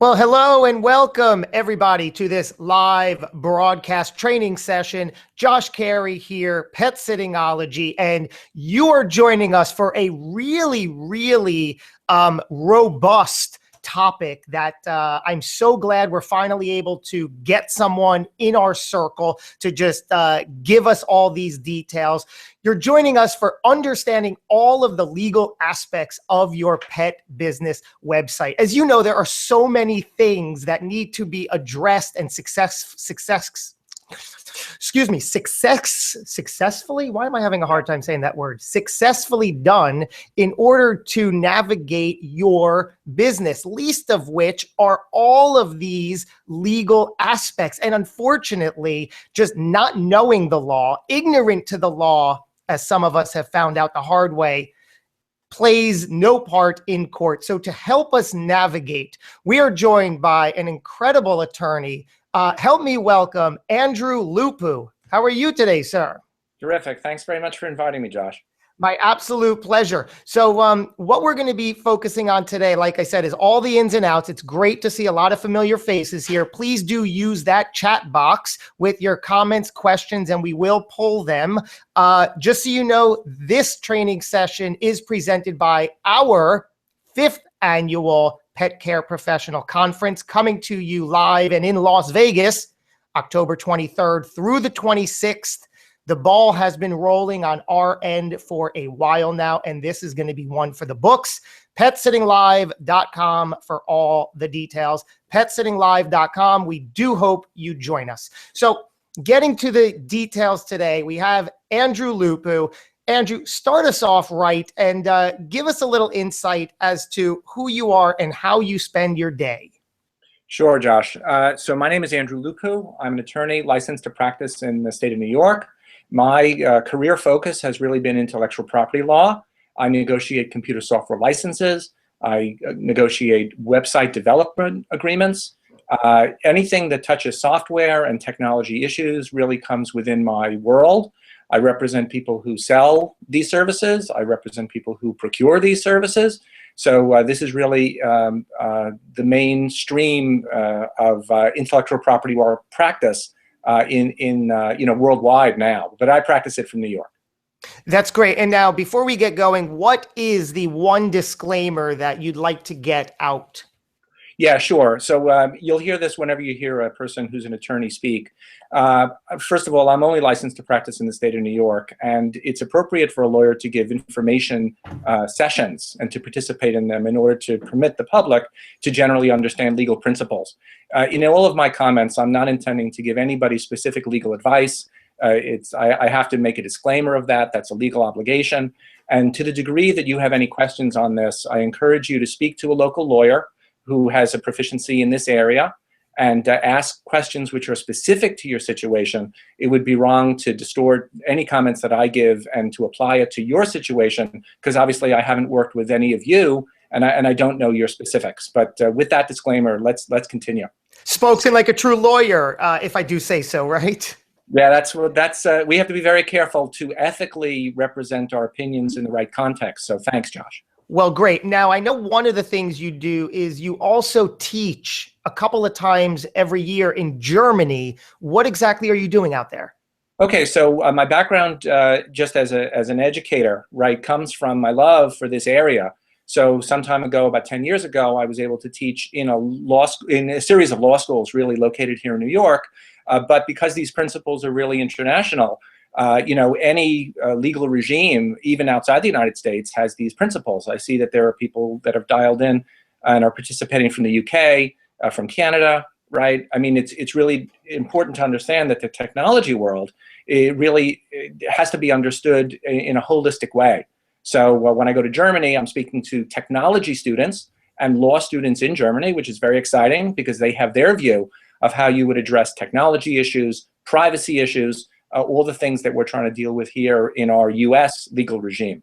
Well, hello and welcome everybody to this live broadcast training session. Josh Carey here, Pet Sittingology, and you are joining us for a really robust topic that I'm so glad we're finally able to get someone in our circle to just give us all these details. You're joining us for understanding all of the legal aspects of your pet business website. As you know, there are so many things that need to be addressed and successfully, why am I having a hard time saying that word? Successfully done in order to navigate your business, least of which are all of these legal aspects. And unfortunately, just not knowing the law, ignorant to the law, as some of us have found out the hard way, plays no part in court. So to help us navigate, we are joined by an incredible attorney. Help me welcome Andrew Lupu. How are you today, sir? Terrific. Thanks very much for inviting me, Josh. My absolute pleasure. So what we're going to be focusing on today, like I said, is all the ins and outs. It's great to see a lot of familiar faces here. Please do use that chat box with your comments, questions, and we will pull them. Just so you know, this training session is presented by our 5th annual Pet Care Professional Conference, coming to you live and in Las Vegas, October 23rd through the 26th. The ball has been rolling on our end for a while now, and this is going to be one for the books. PetSittingLive.com for all the details. PetSittingLive.com. We do hope you join us. So getting to the details today, we have Andrew Lupu. Andrew, start us off right and give us a little insight as to who you are and how you spend your day. Sure, Josh. So my name is Andrew Lupu. I'm an attorney licensed to practice in the state of New York. My career focus has really been intellectual property law. I negotiate computer software licenses. I negotiate website development agreements. Anything that touches software and technology issues really comes within my world. I represent people who sell these services. I represent people who procure these services. So this is really the mainstream of intellectual property law practice worldwide now, but I practice it from New York. That's great. And now, before we get going, what is the one disclaimer that you'd like to get out? Yeah, sure. So you'll hear this whenever you hear a person who's an attorney speak. First of all, I'm only licensed to practice in the state of New York, and it's appropriate for a lawyer to give information sessions and to participate in them in order to permit the public to generally understand legal principles. In all of my comments, I'm not intending to give anybody specific legal advice. I have to make a disclaimer of that. That's a legal obligation. And to the degree that you have any questions on this, I encourage you to speak to a local lawyer who has a proficiency in this area and ask questions which are specific to your situation. It would be wrong to distort any comments that I give and to apply it to your situation, because obviously I haven't worked with any of you and I don't know your specifics. But with that disclaimer, let's continue. Spoken like a true lawyer, if I do say so, right? Yeah, that's we have to be very careful to ethically represent our opinions in the right context. So thanks, Josh. Well, great. Now, I know one of the things you do is you also teach a couple of times every year in Germany. What exactly are you doing out there? Okay, so my background just as an educator, right, comes from my love for this area. So some time ago, about 10 years ago, I was able to teach in a series of law schools really located here in New York. But because these principles are really international, any legal regime, even outside the United States, has these principles. I see that there are people that have dialed in and are participating from the UK, from Canada, right? I mean, it's really important to understand that the technology world, it has to be understood in a holistic way. So when I go to Germany, I'm speaking to technology students and law students in Germany, which is very exciting because they have their view of how you would address technology issues, privacy issues, all the things that we're trying to deal with here in our US legal regime.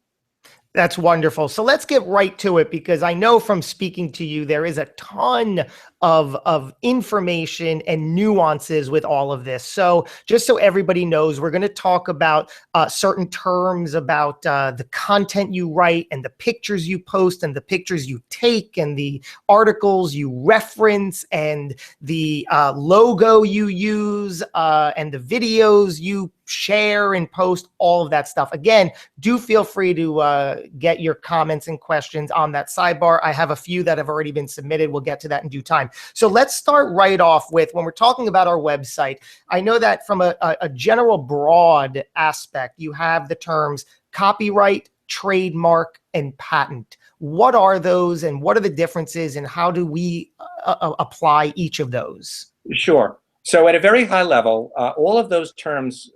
That's wonderful. So let's get right to it, because I know from speaking to you, there is a ton of information and nuances with all of this. So just so everybody knows, we're going to talk about certain terms about the content you write and the pictures you post and the pictures you take and the articles you reference and the logo you use and the videos you share and post, all of that stuff. Again, do feel free to get your comments and questions on that sidebar. I have a few that have already been submitted. We'll get to that in due time. So let's start right off with, when we're talking about our website, I know that from a general broad aspect, you have the terms copyright, trademark, and patent. What are those, and what are the differences, and how do we apply each of those? Sure. So at a very high level, all of those terms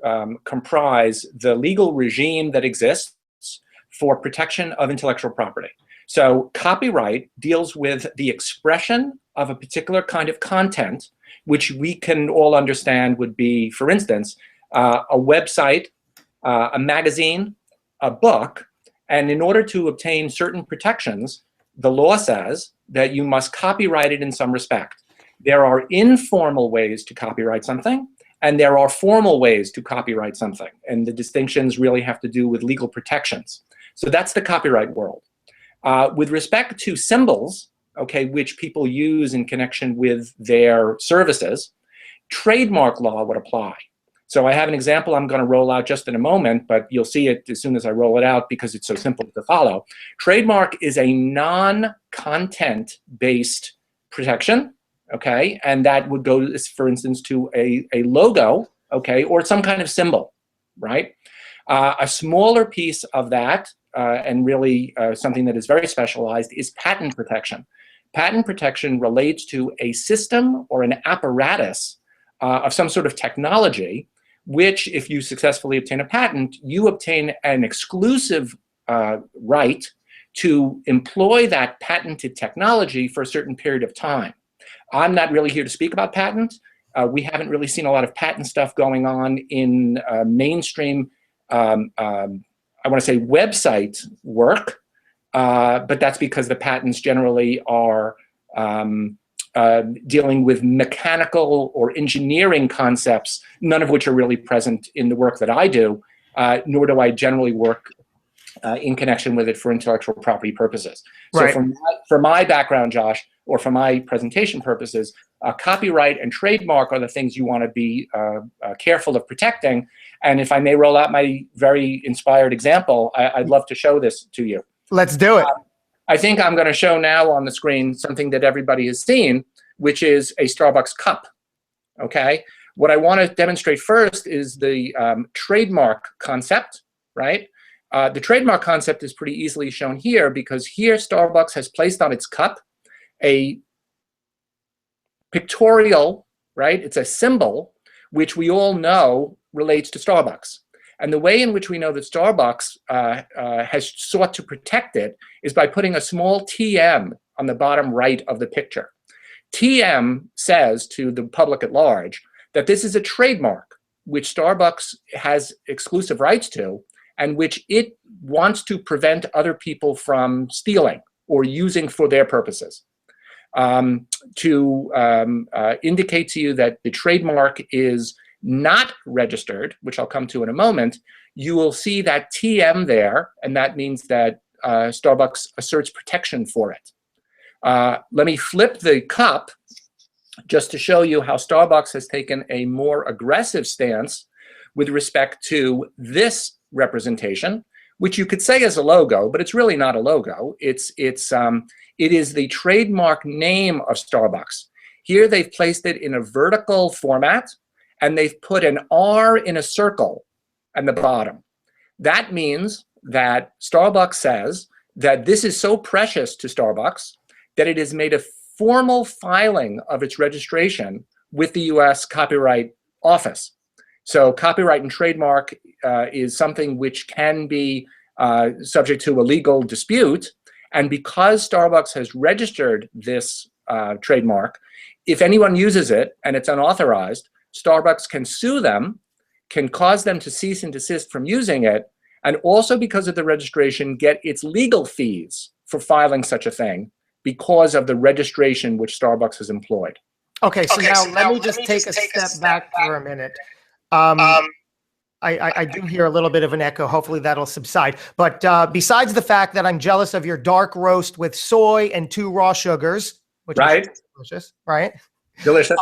comprise the legal regime that exists for protection of intellectual property. So copyright deals with the expression of a particular kind of content, which we can all understand would be, for instance, a website, a magazine, a book. And in order to obtain certain protections, the law says that you must copyright it in some respect. There are informal ways to copyright something, and there are formal ways to copyright something. And the distinctions really have to do with legal protections. So that's the copyright world. With respect to symbols, okay, which people use in connection with their services, trademark law would apply. So I have an example I'm going to roll out just in a moment, but you'll see it as soon as I roll it out because it's so simple to follow. Trademark is a non-content-based protection. Okay, and that would go, for instance, to a logo, okay, or some kind of symbol, right? A smaller piece of that, and really something that is very specialized, is patent protection. Patent protection relates to a system or an apparatus of some sort of technology, which, if you successfully obtain a patent, you obtain an exclusive right to employ that patented technology for a certain period of time. I'm not really here to speak about patents. We haven't really seen a lot of patent stuff going on in mainstream, I want to say website work, but that's because the patents generally are dealing with mechanical or engineering concepts, none of which are really present in the work that I do, nor do I generally work in connection with it for intellectual property purposes. Right. So for my background, Josh, or for my presentation purposes, copyright and trademark are the things you want to be careful of protecting. And if I may roll out my very inspired example, I'd love to show this to you. Let's do it. I think I'm going to show now on the screen something that everybody has seen, which is a Starbucks cup. Okay. What I want to demonstrate first is the trademark concept, right? The trademark concept is pretty easily shown here because here Starbucks has placed on its cup a pictorial, right? It's a symbol, which we all know relates to Starbucks. And the way in which we know that Starbucks has sought to protect it is by putting a small TM on the bottom right of the picture. TM says to the public at large that this is a trademark which Starbucks has exclusive rights to and which it wants to prevent other people from stealing or using for their purposes. To indicate to you that the trademark is not registered, which I'll come to in a moment, you will see that TM there, and that means that Starbucks asserts protection for it. Let me flip the cup just to show you how Starbucks has taken a more aggressive stance with respect to this representation, which you could say is a logo, but it's really not a logo. It is the trademark name of Starbucks. Here they've placed it in a vertical format, and they've put an R in a circle at the bottom. That means that Starbucks says that this is so precious to Starbucks that it has made a formal filing of its registration with the US Copyright Office. So copyright and trademark is something which can be subject to a legal dispute. And because Starbucks has registered this trademark, if anyone uses it and it's unauthorized, Starbucks can sue them, can cause them to cease and desist from using it, and also because of the registration, get its legal fees for filing such a thing because of the registration which Starbucks has employed. Okay, so now let me just take a step back for a minute. I do hear a little bit of an echo. Hopefully that'll subside. But besides the fact that I'm jealous of your dark roast with soy and 2 raw sugars, which Right. is delicious, right? Delicious.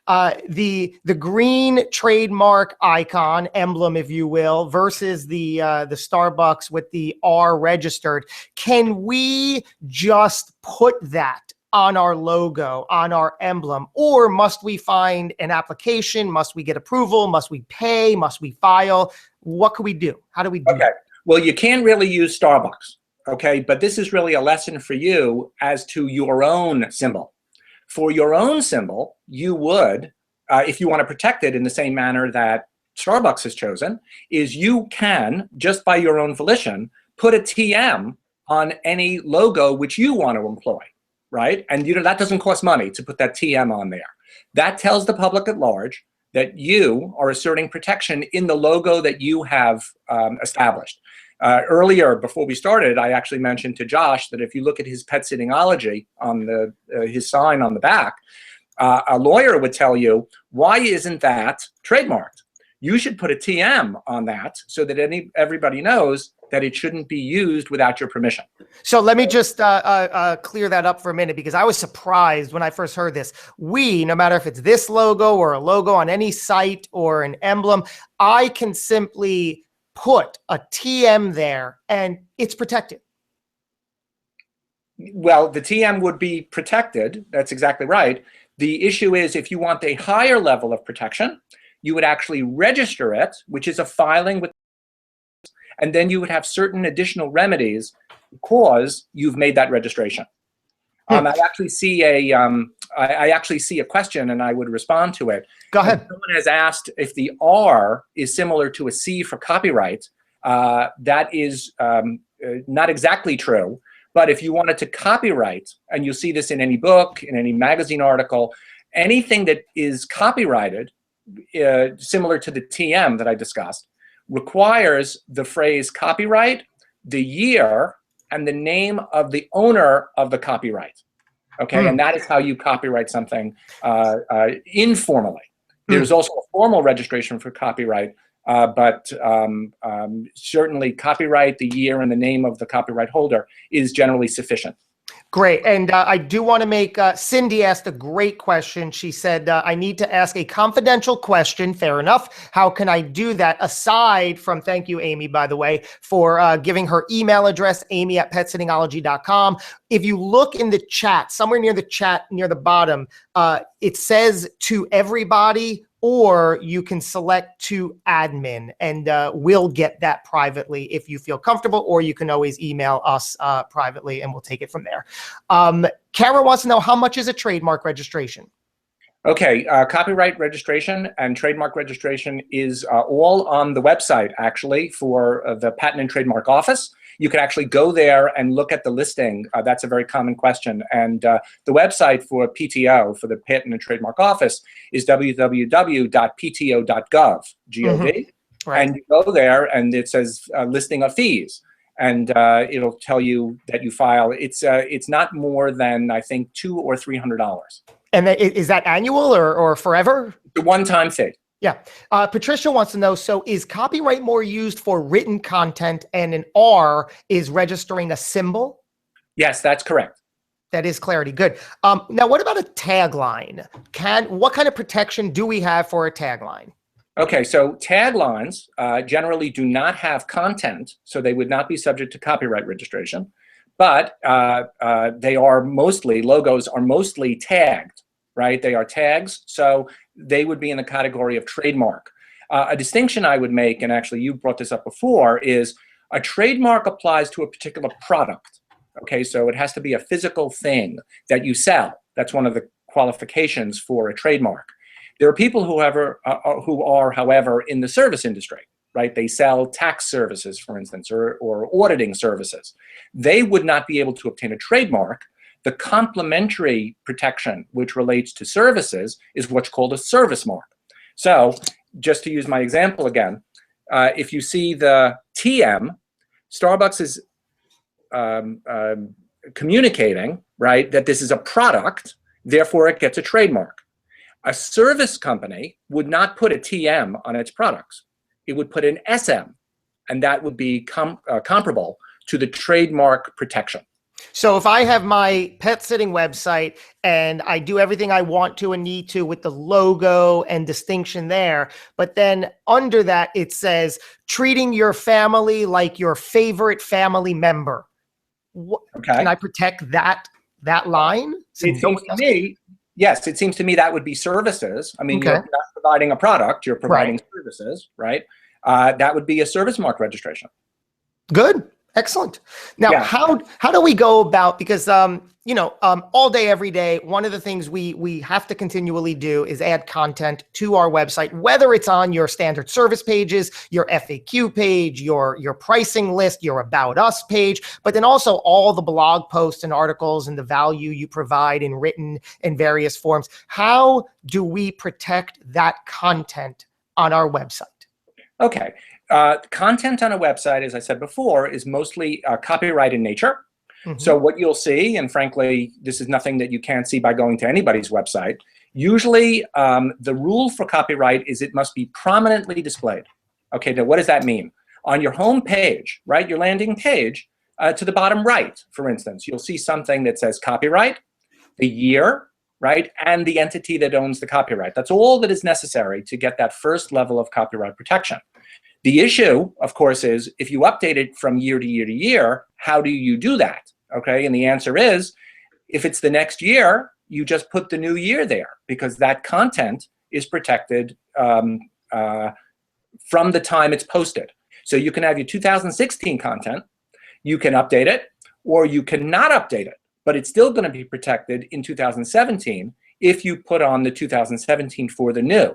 The green trademark icon emblem, if you will, versus the Starbucks with the R registered. Can we just put that on our logo, on our emblem, or must we find an application? Must we get approval? Must we pay? Must we file? What can we do? How do we do Okay. Well, you can't really use Starbucks. Okay. But this is really a lesson for you as to your own symbol. For your own symbol, you would, if you want to protect it in the same manner that Starbucks has chosen, is you can, just by your own volition, put a TM on any logo which you want to employ, right? And that doesn't cost money to put that TM on there. That tells the public at large that you are asserting protection in the logo that you have established. Earlier, before we started, I actually mentioned to Josh that if you look at his Pet Sittingology on his sign on the back, a lawyer would tell you, why isn't that trademarked? You should put a TM on that so that everybody knows that it shouldn't be used without your permission. So let me just clear that up for a minute, because I was surprised when I first heard this. No matter if it's this logo or a logo on any site or an emblem, I can simply put a TM there and it's protected. Well, the TM would be protected. That's exactly right. The issue is if you want a higher level of protection, you would actually register it, which is a filing with, and then you would have certain additional remedies because you've made that registration. I actually see a question, and I would respond to it. Go ahead. Someone has asked if the R is similar to a C for copyright. That is not exactly true. But if you wanted to copyright, and you'll see this in any book, in any magazine article, anything that is copyrighted, similar to the TM that I discussed, requires the phrase copyright, the year, and the name of the owner of the copyright. Okay, and that is how you copyright something informally. There's also a formal registration for copyright, but certainly copyright, the year, and the name of the copyright holder is generally sufficient. Great. And I do want to make, Cindy asked a great question. She said, I need to ask a confidential question. Fair enough. How can I do that? Aside from, thank you, Amy, by the way, for giving her email address, amy@petsittingology.com. If you look in the chat, somewhere near the chat, near the bottom, it says to everybody, or you can select to admin, and we'll get that privately if you feel comfortable, or you can always email us privately and we'll take it from there. Kara wants to know, how much is a trademark registration? Okay, copyright registration and trademark registration is all on the website, actually, for the Patent and Trademark Office. You can actually go there and look at the listing. That's a very common question. And the website for PTO, for the Patent and Trademark Office, is www.pto.gov, G-O-V. Right. And you go there and it says listing of fees. And it'll tell you that you file. It's not more than, I think, $200 or $300. And is that annual or forever? The one-time fee. Yeah. Patricia wants to know, so is copyright more used for written content and an R is registering a symbol? Yes, that's correct. That is clarity. Good. Now, what about a tagline? What kind of protection do we have for a tagline? Okay, so taglines generally do not have content, so they would not be subject to copyright registration, but logos are mostly tagged, right? They are tags, so they would be in the category of trademark. A distinction I would make, and actually you brought this up before, is a trademark applies to a particular product. Okay, so it has to be a physical thing that you sell. That's one of the qualifications for a trademark. There are people who are, however, in the service industry, right? They sell tax services, for instance, or auditing services. They would not be able to obtain a trademark. The complementary protection, which relates to services, is what's called a service mark. So just to use my example again, if you see the TM, Starbucks is communicating, right, that this is a product, therefore it gets a trademark. A service company would not put a TM on its products. It would put an SM, and that would be comparable to the trademark protection. So if I have my pet sitting website and I do everything I want to and need to with the logo and distinction there, but then under that it says treating your family like your favorite family member. Okay. Can I protect that line? So it seems to me, yes, it seems to me that would be services. I mean, Okay. you're not providing a product, you're providing Right. services, right? That would be a service mark registration. Good. Excellent. Now, Yeah. how do we go about, because all day, every day, one of the things we have to continually do is add content to our website, whether it's on your standard service pages, your FAQ page, your pricing list, your About Us page, but then also all the blog posts and articles and the value you provide in written and various forms. How do we protect that content on our website? Okay. Content on a website, as I said before, is mostly copyright in nature. Mhm. So what you'll see, and frankly, this is nothing that you can't see by going to anybody's website, usually the rule for copyright is it must be prominently displayed. Okay, now what does that mean? On your home page, right, your landing page, to the bottom right, for instance, you'll see something that says copyright, the year, right, and the entity that owns the copyright. That's all that is necessary to get that first level of copyright protection. The issue, of course, is if you update it from year to year to year, how do you do that? Okay, and the answer is, if it's the next year, you just put the new year there because that content is protected from the time it's posted. So you can have your 2016 content, you can update it, or you cannot update it, but it's still going to be protected in 2017 if you put on the 2017 for the new.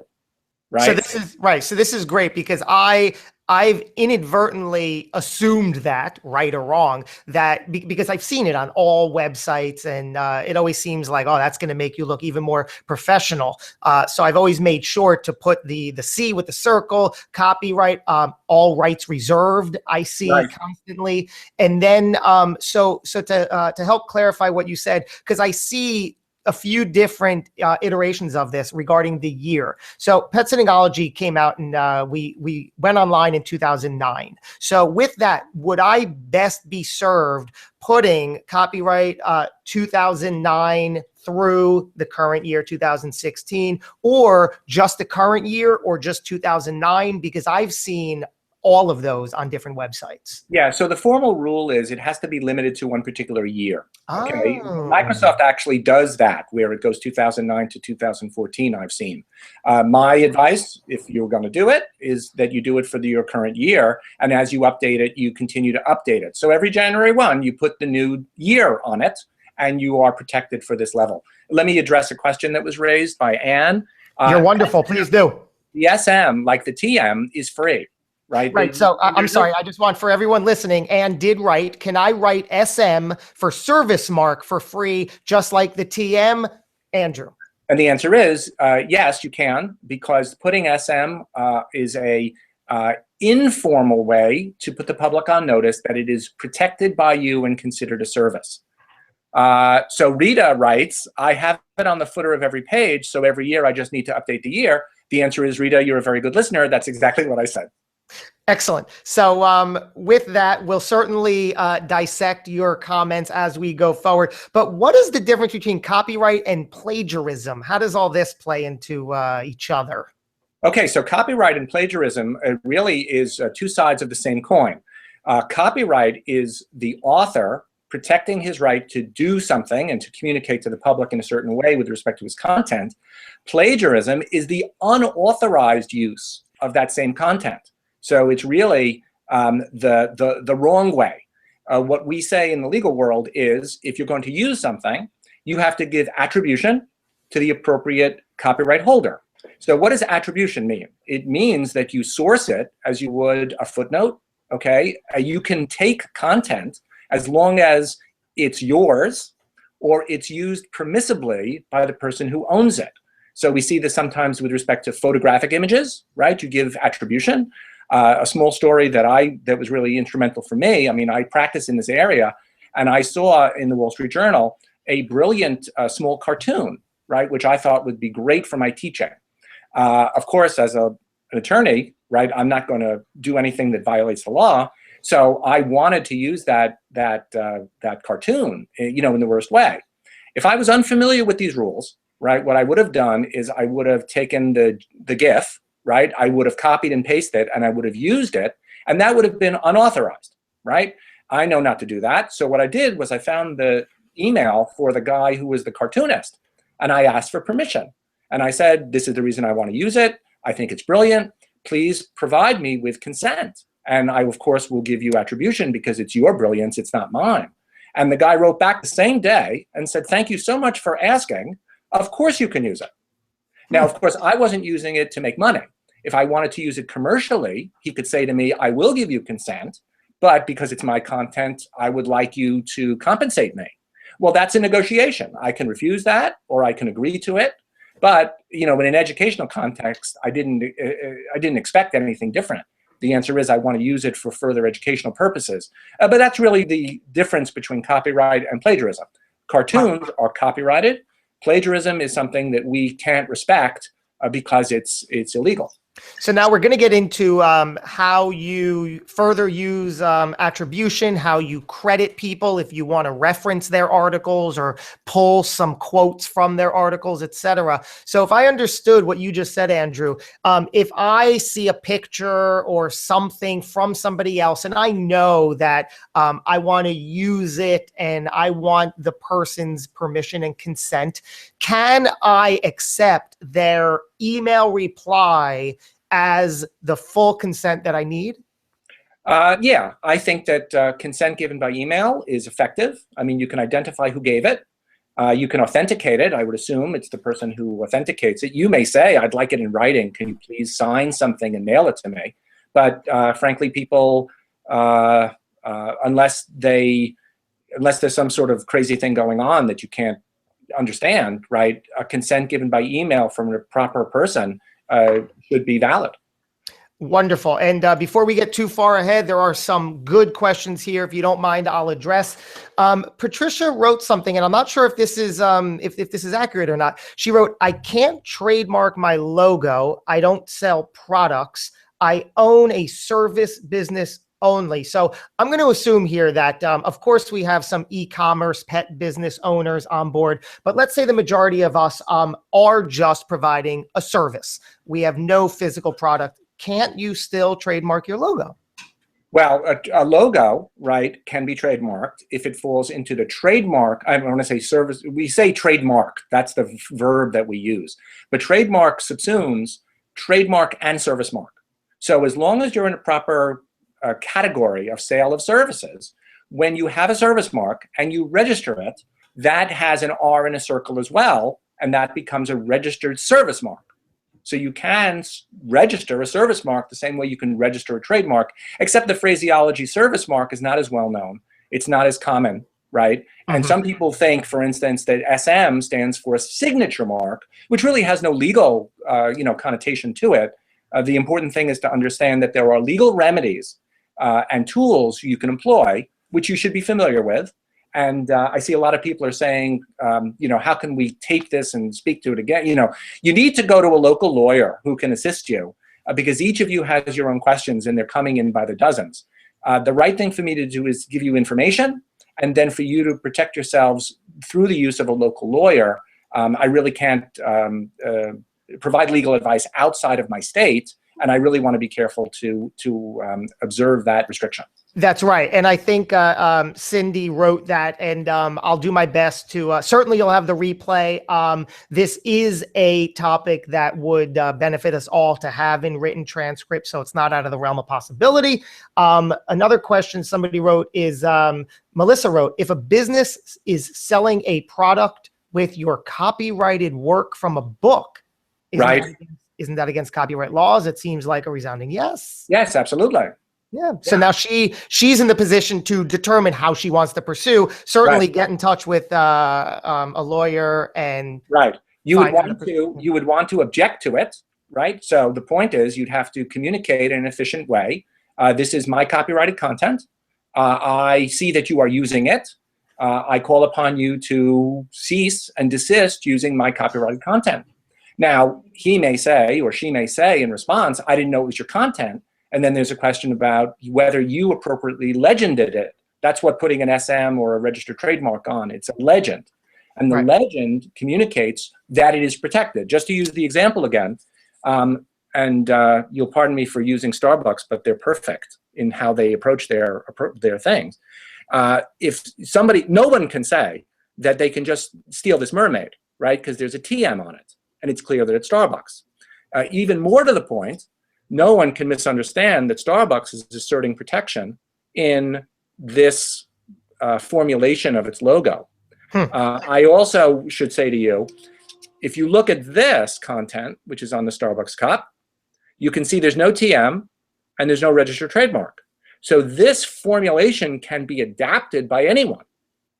Right. So this is right. So this is great because I've inadvertently assumed that, right or wrong, that because I've seen it on all websites, and it always seems like, oh, that's going to make you look even more professional. So I've always made sure to put the C with the circle, copyright, all rights reserved. I see Right. constantly, and then so to help clarify what you said, because I see a few different iterations of this regarding the year. So Pet Sittingology came out and we went online in 2009. So with that, would I best be served putting copyright 2009 through the current year, 2016, or just the current year, or just 2009? Because I've seen all of those on different websites. Yeah, so the formal rule is it has to be limited to one particular year. Okay, Oh. Microsoft actually does that, where it goes 2009 to 2014, I've seen. My advice, if you're going to do it, is that you do it for your current year, and as you update it, you continue to update it. So every January 1, you put the new year on it, and you are protected for this level. Let me address a question that was raised by Anne. You're wonderful. Please do. The SM, like the TM, is free. Right. Right. So I'm sorry. I just want for everyone listening, Anne did write, can I write SM for service mark for free, just like the TM, Andrew? And the answer is yes, you can, because putting SM is a informal way to put the public on notice that it is protected by you and considered a service. So Rita writes, I have it on the footer of every page, so every year I just need to update the year. The answer is, Rita, you're a very good listener. That's exactly what I said. Excellent. So with that, we'll certainly dissect your comments as we go forward. But what is the difference between copyright and plagiarism? How does all this play into each other? Okay, so copyright and plagiarism really is two sides of the same coin. Copyright is the author protecting his right to do something and to communicate to the public in a certain way with respect to his content. Plagiarism is the unauthorized use of that same content. So it's really the wrong way. What we say in the legal world is if you're going to use something, you have to give attribution to the appropriate copyright holder. So what does attribution mean? It means that you source it as you would a footnote, okay? You can take content as long as it's yours or it's used permissibly by the person who owns it. So we see this sometimes with respect to photographic images, right? You give attribution. A small story that was really instrumental for me. I mean, I practice in this area, and I saw in the Wall Street Journal a brilliant small cartoon, right, which I thought would be great for my teaching. Of course, as an attorney, right, I'm not going to do anything that violates the law. So I wanted to use that cartoon, you know, in the worst way. If I was unfamiliar with these rules, right, what I would have done is I would have taken the GIF, right, I would have copied and pasted it, and I would have used it, and that would have been unauthorized, right? I know not to do that. So what I did was I found the email for the guy who was the cartoonist, and I asked for permission. And I said, this is the reason I want to use it. I think it's brilliant. Please provide me with consent. And I, of course, will give you attribution because it's your brilliance, it's not mine. And the guy wrote back the same day and said, thank you so much for asking. Of course you can use it. Now, of course, I wasn't using it to make money. If I wanted to use it commercially, he could say to me, I will give you consent, but because it's my content, I would like you to compensate me. Well, that's a negotiation. I can refuse that, or I can agree to it. But, you know, in an educational context, I didn't expect anything different. The answer is I want to use it for further educational purposes. But that's really the difference between copyright and plagiarism. Cartoons are copyrighted. Plagiarism is something that we can't respect because it's illegal. So now we're going to get into how you further use attribution, how you credit people if you want to reference their articles or pull some quotes from their articles, etc. So if I understood what you just said, Andrew, if I see a picture or something from somebody else and I know that I want to use it and I want the person's permission and consent, can I accept their email reply as the full consent that I need? Yeah, I think that consent given by email is effective. I mean, you can identify who gave it. You can authenticate it. I would assume it's the person who authenticates it. You may say, I'd like it in writing. Can you please sign something and mail it to me? But frankly, people, unless there's some sort of crazy thing going on that you can't understand, right? A consent given by email from a proper person should be valid. Wonderful. And before we get too far ahead, there are some good questions here. If you don't mind, I'll address. Patricia wrote something, and I'm not sure if this is if this is accurate or not. She wrote, I can't trademark my logo. I don't sell products. I own a service business only. So I'm going to assume here that, of course, we have some e-commerce pet business owners on board, but let's say the majority of us are just providing a service. We have no physical product. Can't you still trademark your logo? Well, a logo, right, can be trademarked if it falls into the trademark. I want to say service. We say trademark. That's the verb that we use. But trademark subsumes trademark and service mark. So as long as you're in a proper category of sale of services, when you have a service mark and you register it, that has an R in a circle as well, and that becomes a registered service mark. So you can register a service mark the same way you can register a trademark, except the phraseology service mark is not as well known. It's not as common, right? And some people think, for instance, that SM stands for signature mark, which really has no legal connotation to it. The important thing is to understand that there are legal remedies and tools you can employ, which you should be familiar with. And I see a lot of people are saying, how can we tape this and speak to it again? You need to go to a local lawyer who can assist you because each of you has your own questions and they're coming in by the dozens. The right thing for me to do is give you information, and then for you to protect yourselves through the use of a local lawyer. I really can't provide legal advice outside of my state, and I really want to be careful to observe that restriction. That's right. And I think Cindy wrote that, and I'll do my best to, certainly you'll have the replay. This is a topic that would benefit us all to have in written transcript, so it's not out of the realm of possibility. Another question somebody wrote is, Melissa wrote, if a business is selling a product with your copyrighted work from a book, isn't that against copyright laws? It seems like a resounding yes. Yes, absolutely. Yeah. So now she's in the position to determine how she wants to pursue. Certainly get in touch with a lawyer and you would want to object to it, right? So the point is you'd have to communicate in an efficient way. This is my copyrighted content. I see that you are using it. I call upon you to cease and desist using my copyrighted content. Now, he may say, or she may say in response, I didn't know it was your content. And then there's a question about whether you appropriately legended it. That's what putting an SM or a registered trademark on. It's a legend. And the legend communicates that it is protected. Just to use the example again, and you'll pardon me for using Starbucks, but they're perfect in how they approach their things. If somebody, no one can say that they can just steal this mermaid, right? Because there's a TM on it, and it's clear that it's Starbucks. Even more to the point, no one can misunderstand that Starbucks is asserting protection in this formulation of its logo. I also should say to you, if you look at this content, which is on the Starbucks cup, you can see there's no TM and there's no registered trademark. So this formulation can be adapted by anyone.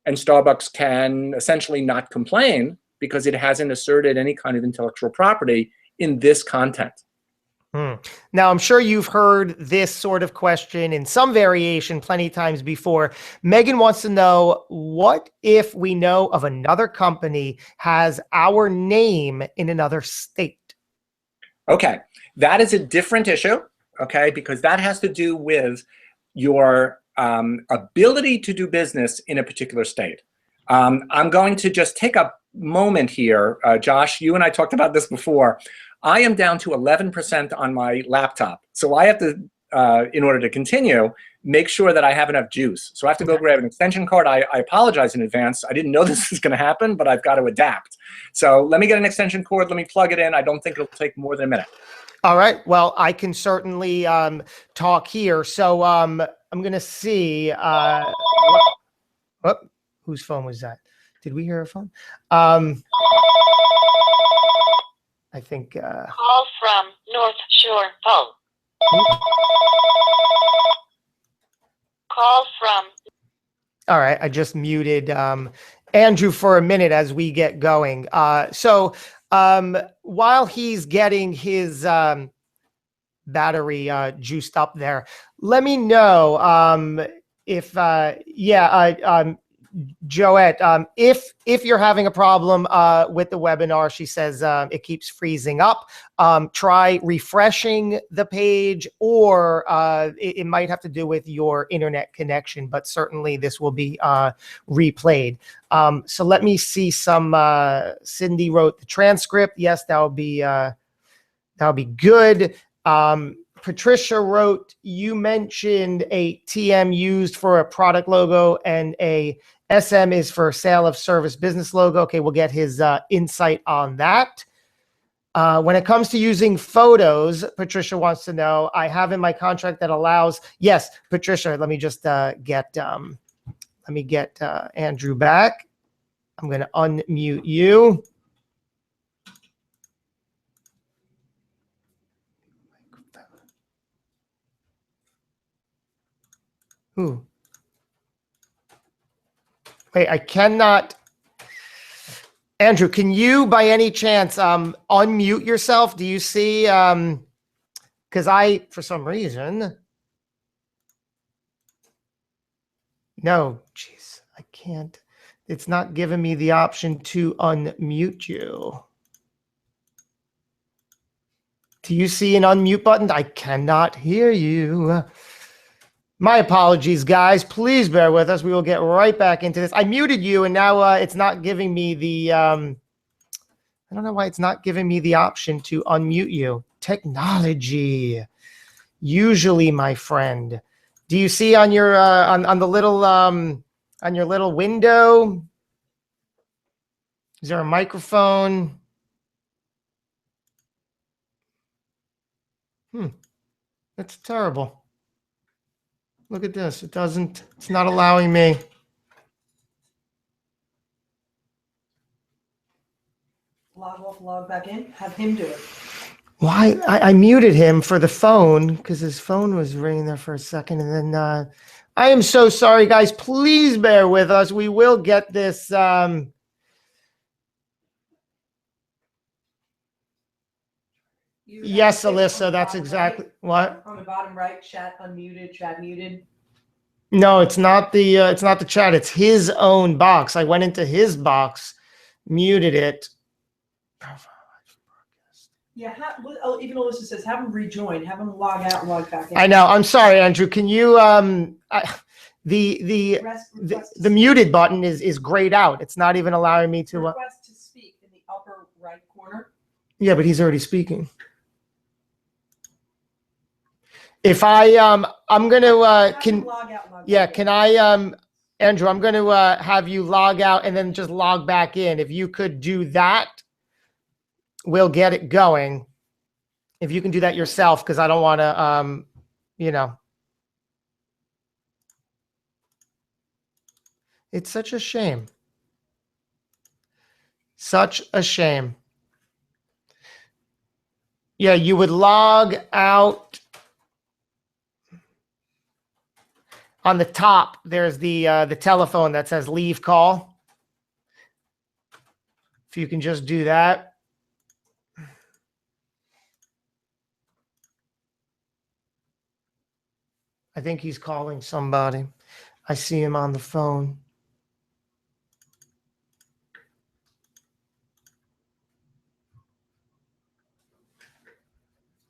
And Starbucks can essentially not complain because it hasn't asserted any kind of intellectual property in this content. Now, I'm sure you've heard this sort of question in some variation plenty of times before. Megan wants to know, what if we know of another company has our name in another state? Okay, that is a different issue, okay, because that has to do with your ability to do business in a particular state. I'm going to just take a moment here. Josh, you and I talked about this before. I am down to 11% on my laptop. So I have to, in order to continue, make sure that I have enough juice. So I have to go grab an extension cord. I apologize in advance. I didn't know this was going to happen, but I've got to adapt. So let me get an extension cord. Let me plug it in. I don't think it'll take more than a minute. All right. Well, I can certainly talk here. So I'm going to see. Whose phone was that? Did we hear a phone? I think. Call from North Shore phone. Call from. All right. I just muted Andrew for a minute as we get going. So while he's getting his battery juiced up there, let me know if Joette, if you're having a problem with the webinar, she says it keeps freezing up. Try refreshing the page, or it might have to do with your internet connection, but certainly this will be replayed. So let me see some. Cindy wrote the transcript. Yes, that'll be good. Patricia wrote, you mentioned a TM used for a product logo and a SM is for sale of service business logo. Okay, we'll get his insight on that. When it comes to using photos, Patricia wants to know, I have in my contract that allows, yes, Patricia, let me just get Andrew back. I'm going to unmute you. Ooh. Wait, I cannot. Andrew, can you by any chance unmute yourself? Do you see? Because I, for some reason, no, geez, I can't. It's not giving me the option to unmute you. Do you see an unmute button? I cannot hear you. My apologies, guys. Please bear with us. We will get right back into this. I muted you, and now it's not giving me the, I don't know why it's not giving me the option to unmute you. Technology. Usually, my friend. Do you see on your, on the little, on your little window? Is there a microphone? That's terrible. Look at this. It's not allowing me. Log off, log back in, have him do it. Why? I muted him for the phone because his phone was ringing there for a second. And then I am so sorry, guys. Please bear with us. We will get this. Yes, On the Alyssa, that's bottom exactly right- what. On the bottom right, chat unmuted, chat muted. No, it's not the chat. It's his own box. I went into his box, muted it. Yeah, even Alyssa says, have him rejoin, have him log out and log back in. I know. I'm sorry, Andrew. Can you the Request to the muted button is grayed out. It's not even allowing me to. Request to speak in the upper right corner. Yeah, but he's already speaking. If I'm gonna Have him can log out and log yeah back in. can I Andrew, I'm gonna have you log out and then just log back in. If you could do that, we'll get it going. If you can do that yourself, because I don't want to you know. It's such a shame. Such a shame. Yeah, you would log out. On the top, there's the telephone that says leave call. If you can just do that. I think he's calling somebody. I see him on the phone.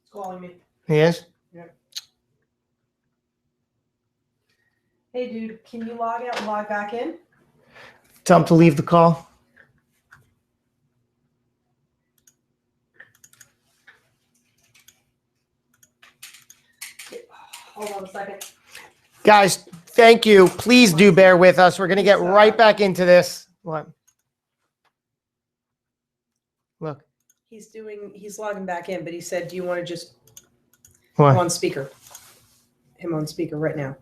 It's calling me. He is? Hey, dude, can you log out and log back in? Tell him to leave the call. Hold on a second. Guys, thank you. Please do bear with us. We're going to get right back into this. What? Look. He's logging back in, but he said, do you want to just What? on speaker? Him on speaker right now.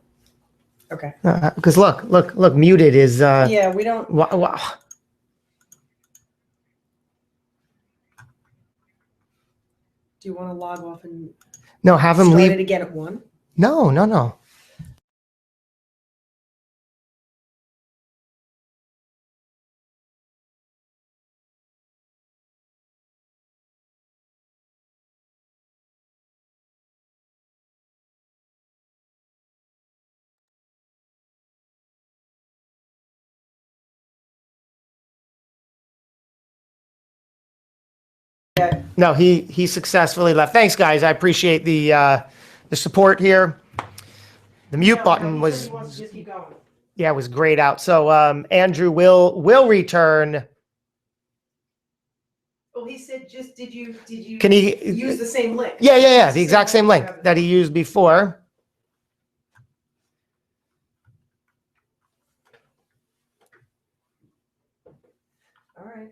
Okay. Because look, muted is Yeah, we don't. wow. Do you want to log off and No, have him start leave. it again at 1? No. Yeah. No, he successfully left. Thanks, guys. I appreciate the support here. The mute button He was said he wants to just keep going. yeah, was grayed out. So Andrew will return. Well, he said, did you Can he use the same link? Yeah, It's the exact same link that he used before. All right.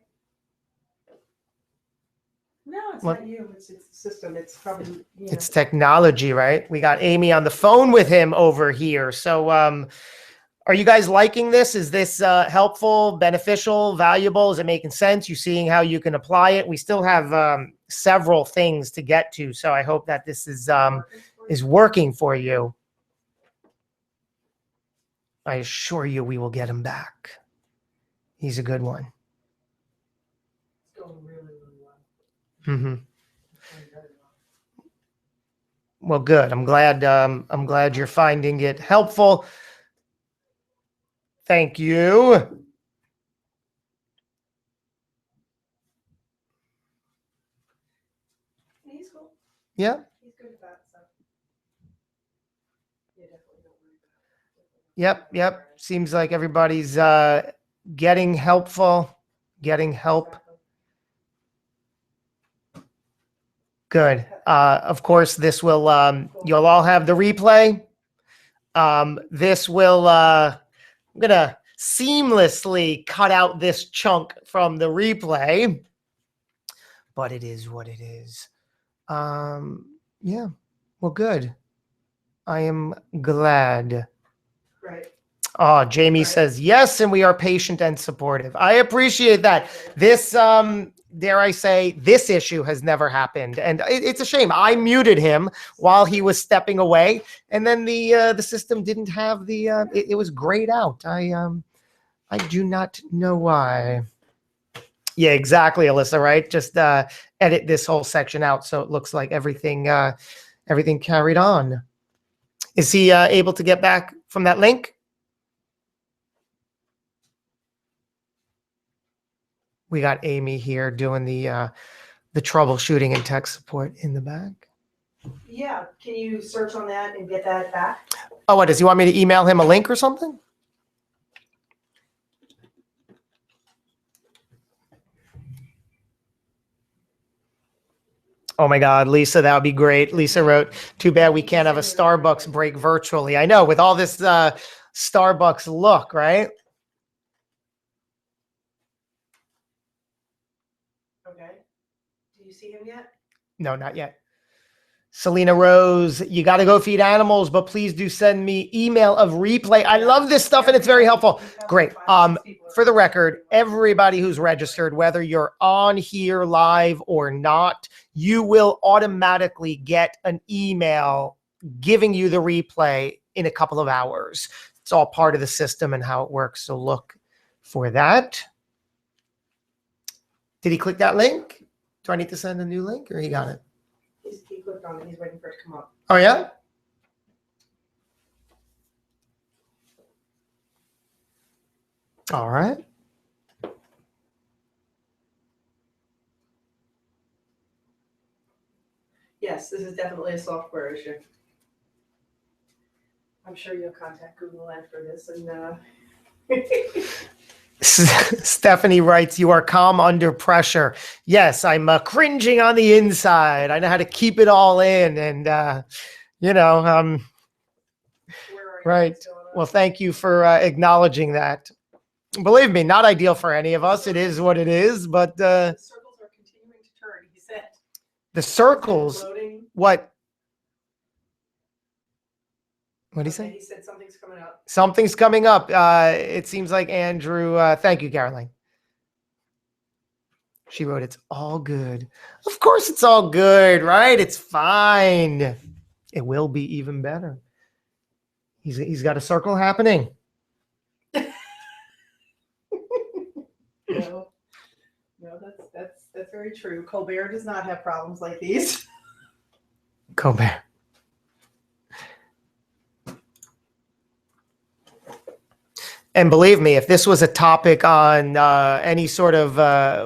No, it's What? not you. It's the system. It's probably, you know. It's technology, right? We got Amy on the phone with him over here. So are you guys liking this? Is this helpful, beneficial, valuable? Is it making sense? You seeing how you can apply it? We still have several things to get to. So I hope that this is working for you. I assure you we will get him back. He's a good one. It's going really, really well. Mm-hmm. It's going very well. Well, good. I'm glad you're finding it helpful. Thank you. He's cool. Yeah. He's good at that stuff. Yeah, definitely don't worry about it. Yep. Seems like everybody's getting helpful, getting help. Good. Of course, this will, you'll all have the replay. This will, I'm going to seamlessly cut out this chunk from the replay, but it is what it is. Yeah. Well, good. I am glad. Right. Oh, Jamie Right. says yes, and we are patient and supportive. I appreciate that. This, dare I say, this issue has never happened, and it's a shame. I muted him while he was stepping away, and then the system didn't have the. It was grayed out. I do not know why. Yeah, exactly, Alyssa, right? Just edit this whole section out so it looks like everything everything carried on. Is he able to get back from that link? We got Amy here doing the troubleshooting and tech support in the back. Yeah, can you search on that and get that back? Oh, what, does he want me to email him a link or something? Oh my God, Lisa, that would be great. Lisa wrote, too bad we can't have a Starbucks break virtually. I know, with all this Starbucks look, right? Okay. Do you see him yet? No, not yet. Selena Rose, you got to go feed animals, but please do send me email of replay. I love this stuff and it's very helpful. Great. For the record, everybody who's registered, whether you're on here live or not, you will automatically get an email giving you the replay in a couple of hours. It's all part of the system and how it works. So look for that. Did he click that link? Do I need to send a new link or he got it? He clicked on it. He's waiting for it to come up. Oh, yeah? All right. Yes, this is definitely a software issue. I'm sure you'll contact Google after this and Stephanie writes, you are calm under pressure. Yes, I'm cringing on the inside. I know how to keep it all in. And, you know, where are you? right. What's going on? Well, thank you for acknowledging that. Believe me, not ideal for any of us. It is what it is. But The circles are continuing to turn, he said. the circles, Loading. what did he Okay, say? he said something's coming up. Something's coming up. It seems like Andrew. Thank you, Caroline. She wrote, it's all good. Of course it's all good, right? It's fine. It will be even better. He's got a circle happening. No, that's very true. Colbert does not have problems like these. Colbert. And believe me, if this was a topic on any sort of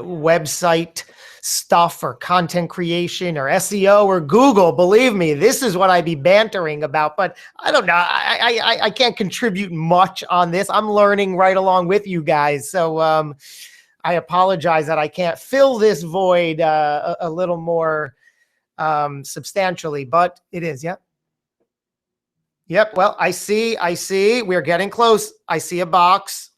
website stuff or content creation or SEO or Google, believe me, this is what I'd be bantering about. But I don't know. I can't contribute much on this. I'm learning right along with you guys. So I apologize that I can't fill this void a little more substantially, but it is. Yep. Yep. Well, I see. We're getting close. I see a box.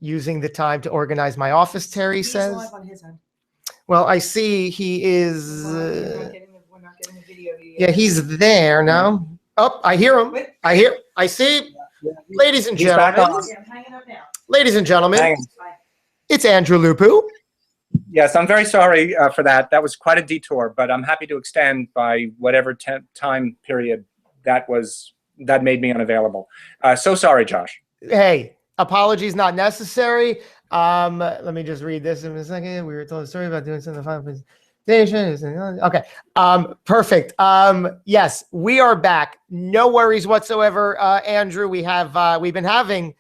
Using the time to organize my office, Terry He's says. live on his end. Well, I see he is. We're not getting the video. Yeah, he's there now. Oh, I hear him. Wait. I see. Ladies and He's back gentlemen. on. Yeah, I'm hanging up now. Ladies and gentlemen, Hang on. Bye. it's Andrew Lupu. Yes, I'm very sorry for that. That was quite a detour, but I'm happy to extend by whatever time period that made me unavailable. So sorry, Josh. Hey, apologies not necessary. Let me just read this in a second. We were told a story about doing something fun presentation. Okay. Perfect. Yes, we are back. No worries whatsoever, Andrew. We've been having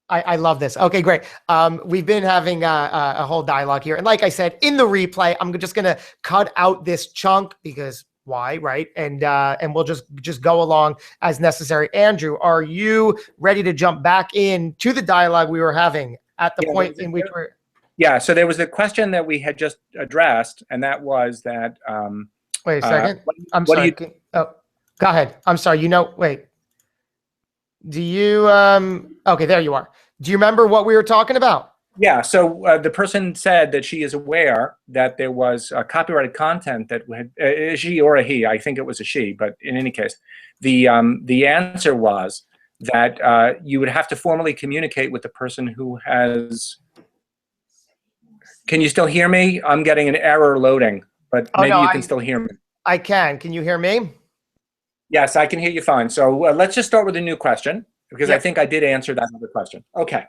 I love this. Okay, great. We've been having a whole dialogue here. And like I said, in the replay, I'm just going to cut out this chunk because why, right? And we'll just go along as necessary. Andrew, are you ready to jump back into the dialogue we were having at the point in which we're... Yeah, so there was a question that we had just addressed, and that was that... Wait a second. I'm what do sorry. Oh, go ahead. I'm sorry. Wait. Do you... Okay, there you are. Do you remember what we were talking about? Yeah, so the person said that she is aware that there was copyrighted content that had, a she or a he, I think it was a she, but in any case, the answer was that you would have to formally communicate with the person who has... Can you still hear me? I'm getting an error loading, but maybe you can still hear me. I can. Can you hear me? Yes, I can hear you fine. So let's just start with a new question, because I Yep. think I did answer that other question. Okay.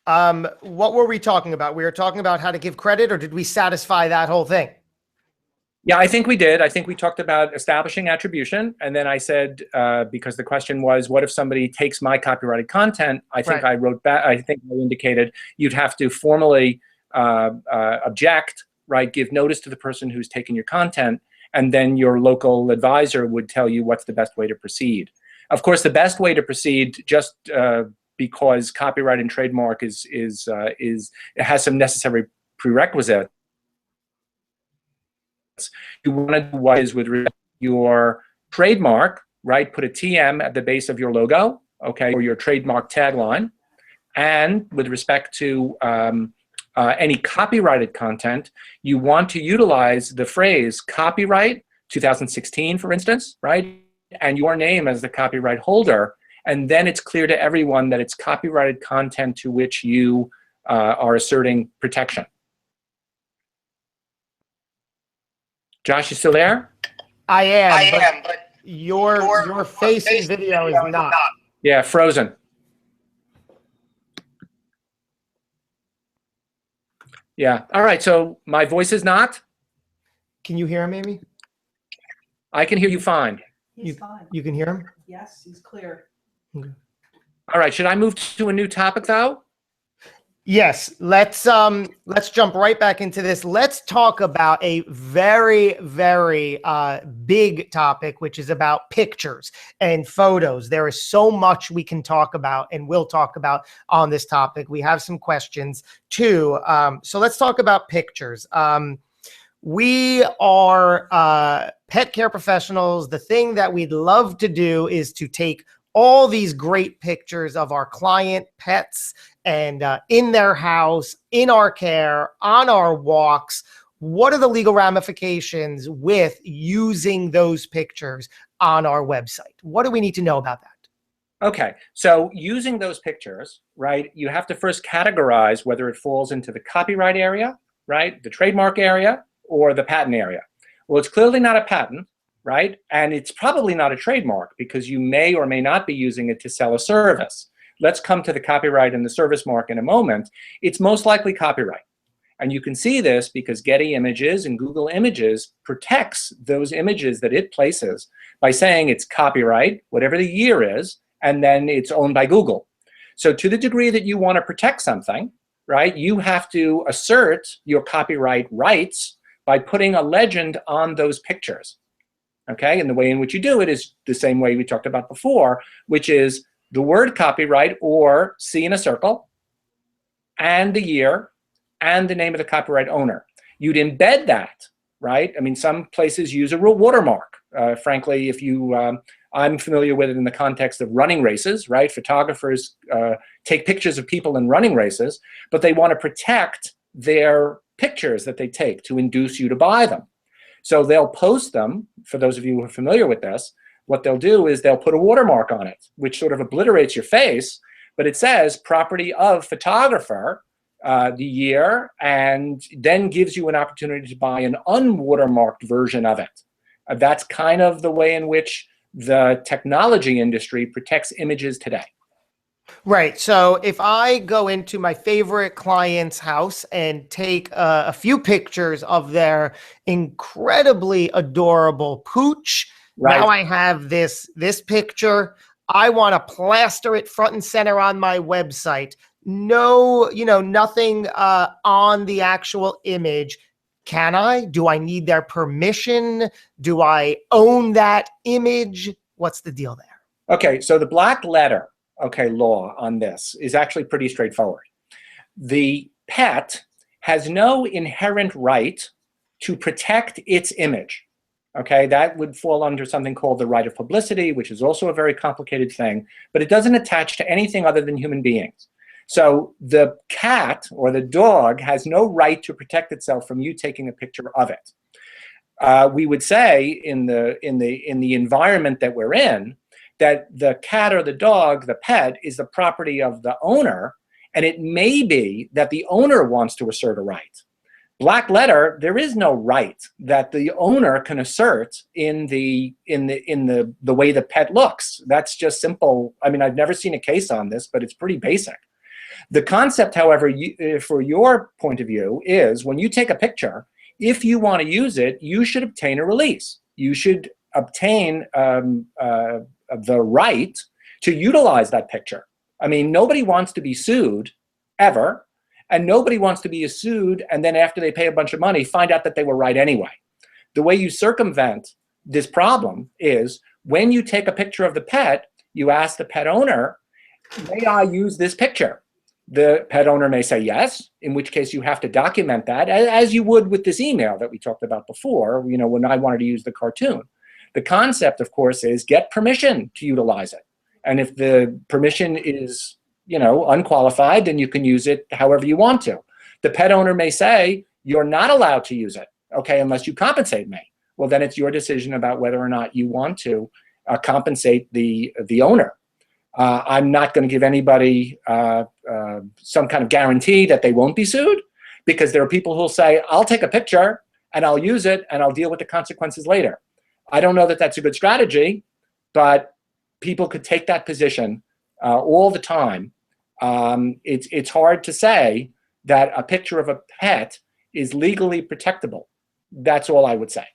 What were we talking about? We were talking about how to give credit, or did we satisfy that whole thing? Yeah, I think we did. I think we talked about establishing attribution. And then I said, because the question was, what if somebody takes my copyrighted content? I think Right. I wrote back, I think I indicated you'd have to formally object, right? Give notice to the person who's taken your content. And then your local advisor would tell you what's the best way to proceed. Of course, the best way to proceed, just because copyright and trademark it has some necessary prerequisites. You want to do what is with your trademark, right? Put a TM at the base of your logo, okay, or your trademark tagline. And with respect to any copyrighted content, you want to utilize the phrase copyright 2016, for instance, right? And your name as the copyright holder. And then it's clear to everyone that it's copyrighted content to which you are asserting protection. Josh, you still there? I am, but your face and video is not. Yeah, frozen. Yeah. All right. So my voice is not? Can you hear him, Amy? I can hear you fine. He's fine. You can hear him? Yes, he's clear. All right. Should I move to a new topic, though? Yes, let's jump right back into this. Let's talk about a very, very big topic, which is about pictures and photos. There is so much we can talk about and will talk about on this topic. We have some questions too. So let's talk about pictures. We are pet care professionals. The thing that we'd love to do is to take all these great pictures of our client pets and in their house, in our care, on our walks. What are the legal ramifications with using those pictures on our website? What do we need to know about that? Okay, so using those pictures, right, you have to first categorize whether it falls into the copyright area, right, the trademark area, or the patent area. Well, it's clearly not a patent, right? And it's probably not a trademark because you may or may not be using it to sell a service. Let's come to the copyright and the service mark in a moment. It's most likely copyright. And you can see this because Getty Images and Google Images protects those images that it places by saying it's copyright, whatever the year is, and then it's owned by Google. So to the degree that you want to protect something, right, you have to assert your copyright rights by putting a legend on those pictures. Okay, and the way in which you do it is the same way we talked about before, which is the word copyright, or C in a circle, and the year, and the name of the copyright owner. You'd embed that, right? I mean, some places use a real watermark. Frankly, if you, I'm familiar with it in the context of running races, right? Photographers take pictures of people in running races, but they want to protect their pictures that they take to induce you to buy them. So they'll post them, for those of you who are familiar with this, what they'll do is they'll put a watermark on it, which sort of obliterates your face, but it says property of photographer, the year, and then gives you an opportunity to buy an unwatermarked version of it. That's kind of the way in which the technology industry protects images today. Right. So if I go into my favorite client's house and take a few pictures of their incredibly adorable pooch, Right. now I have this picture. I want to plaster it front and center on my website. No, nothing on the actual image. Can I? Do I need their permission? Do I own that image? What's the deal there? Okay, so the black letter, law on this is actually pretty straightforward. The pet has no inherent right to protect its image. Okay, that would fall under something called the right of publicity, which is also a very complicated thing, but it doesn't attach to anything other than human beings. So the cat or the dog has no right to protect itself from you taking a picture of it. We would say in the environment that we're in, that the cat or the dog, the pet, is the property of the owner, and it may be that the owner wants to assert a right. Black letter, there is no right that the owner can assert in the way the pet looks. That's just simple. I mean, I've never seen a case on this, but it's pretty basic. The concept, however, for your point of view, is when you take a picture, if you want to use it, you should obtain a release. You should obtain the right to utilize that picture. I mean, nobody wants to be sued, ever, and nobody wants to be sued and then after they pay a bunch of money, find out that they were right anyway. The way you circumvent this problem is when you take a picture of the pet, you ask the pet owner, may I use this picture? The pet owner may say yes, in which case you have to document that, as you would with this email that we talked about before, you know, when I wanted to use the cartoon. The concept, of course, is get permission to utilize it. And if the permission is, you know, unqualified, then you can use it however you want to. The pet owner may say, you're not allowed to use it, okay, unless you compensate me. Well, then it's your decision about whether or not you want to compensate the owner. I'm not going to give anybody some kind of guarantee that they won't be sued, because there are people who will say, I'll take a picture and I'll use it and I'll deal with the consequences later. I don't know that that's a good strategy, but people could take that position all the time. It's hard to say that a picture of a pet is legally protectable. That's all I would say.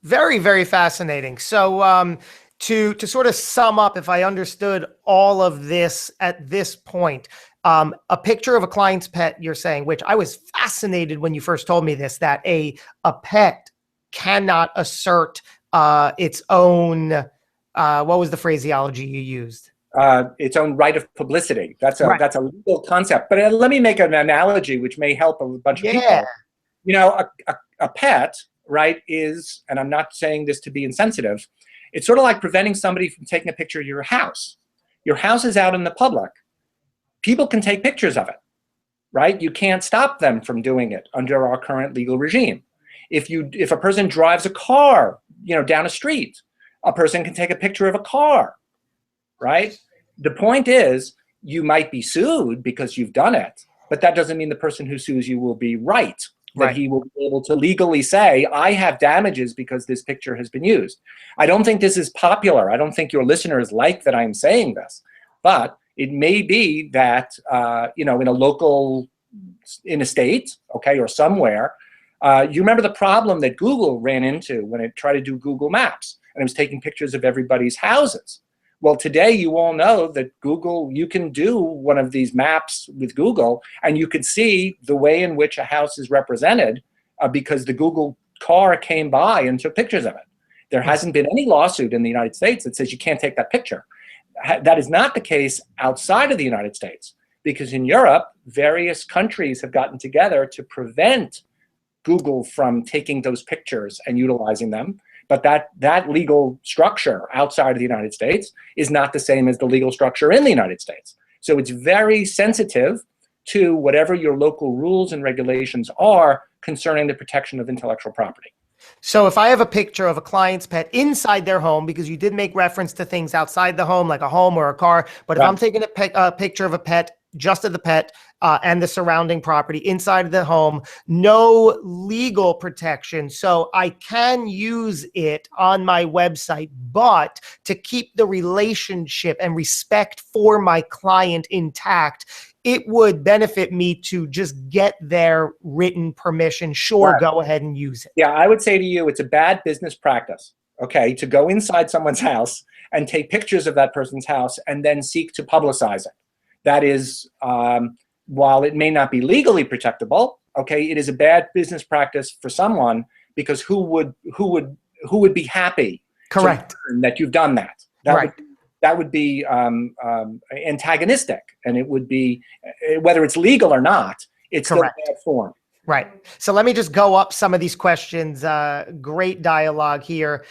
Very, very fascinating. So to sort of sum up, if I understood all of this at this point, a picture of a client's pet, you're saying, which I was fascinated when you first told me this, that a pet cannot assert its own, what was the phraseology you used? Its own right of publicity. That's a legal concept. But let me make an analogy which may help a bunch of people. You know, a pet, right, is, and I'm not saying this to be insensitive, it's sort of like preventing somebody from taking a picture of your house. Your house is out in the public. People can take pictures of it, right? You can't stop them from doing it under our current legal regime. If a person drives a car, you know, down a street, a person can take a picture of a car, right? The point is, you might be sued because you've done it, but that doesn't mean the person who sues you will be right. That he will be able to legally say, I have damages because this picture has been used. I don't think this is popular. I don't think your listeners like that I'm saying this, but it may be that, you know, in a state, okay, or somewhere, you remember the problem that Google ran into when it tried to do Google Maps, and it was taking pictures of everybody's houses. Well, today you all know that Google, you can do one of these maps with Google and you could see the way in which a house is represented because the Google car came by and took pictures of it. There hasn't been any lawsuit in the United States that says you can't take that picture. That is not the case outside of the United States, because in Europe, various countries have gotten together to prevent Google from taking those pictures and utilizing them. But that legal structure outside of the United States is not the same as the legal structure in the United States. So it's very sensitive to whatever your local rules and regulations are concerning the protection of intellectual property. So if I have a picture of a client's pet inside their home, because you did make reference to things outside the home, like a home or a car, but if I'm taking a picture of a pet, just of the pet and the surrounding property inside of the home, no legal protection. So I can use it on my website, but to keep the relationship and respect for my client intact, it would benefit me to just get their written permission. Sure, go ahead and use it. Yeah, I would say to you, it's a bad business practice, okay, to go inside someone's house and take pictures of that person's house and then seek to publicize it. That is, while it may not be legally protectable, okay, it is a bad business practice for someone, because who would be happy Correct. to learn that you've done that? That would be antagonistic, and it would be, whether it's legal or not, it's still bad form. Right. So let me just go up some of these questions. Great dialogue here.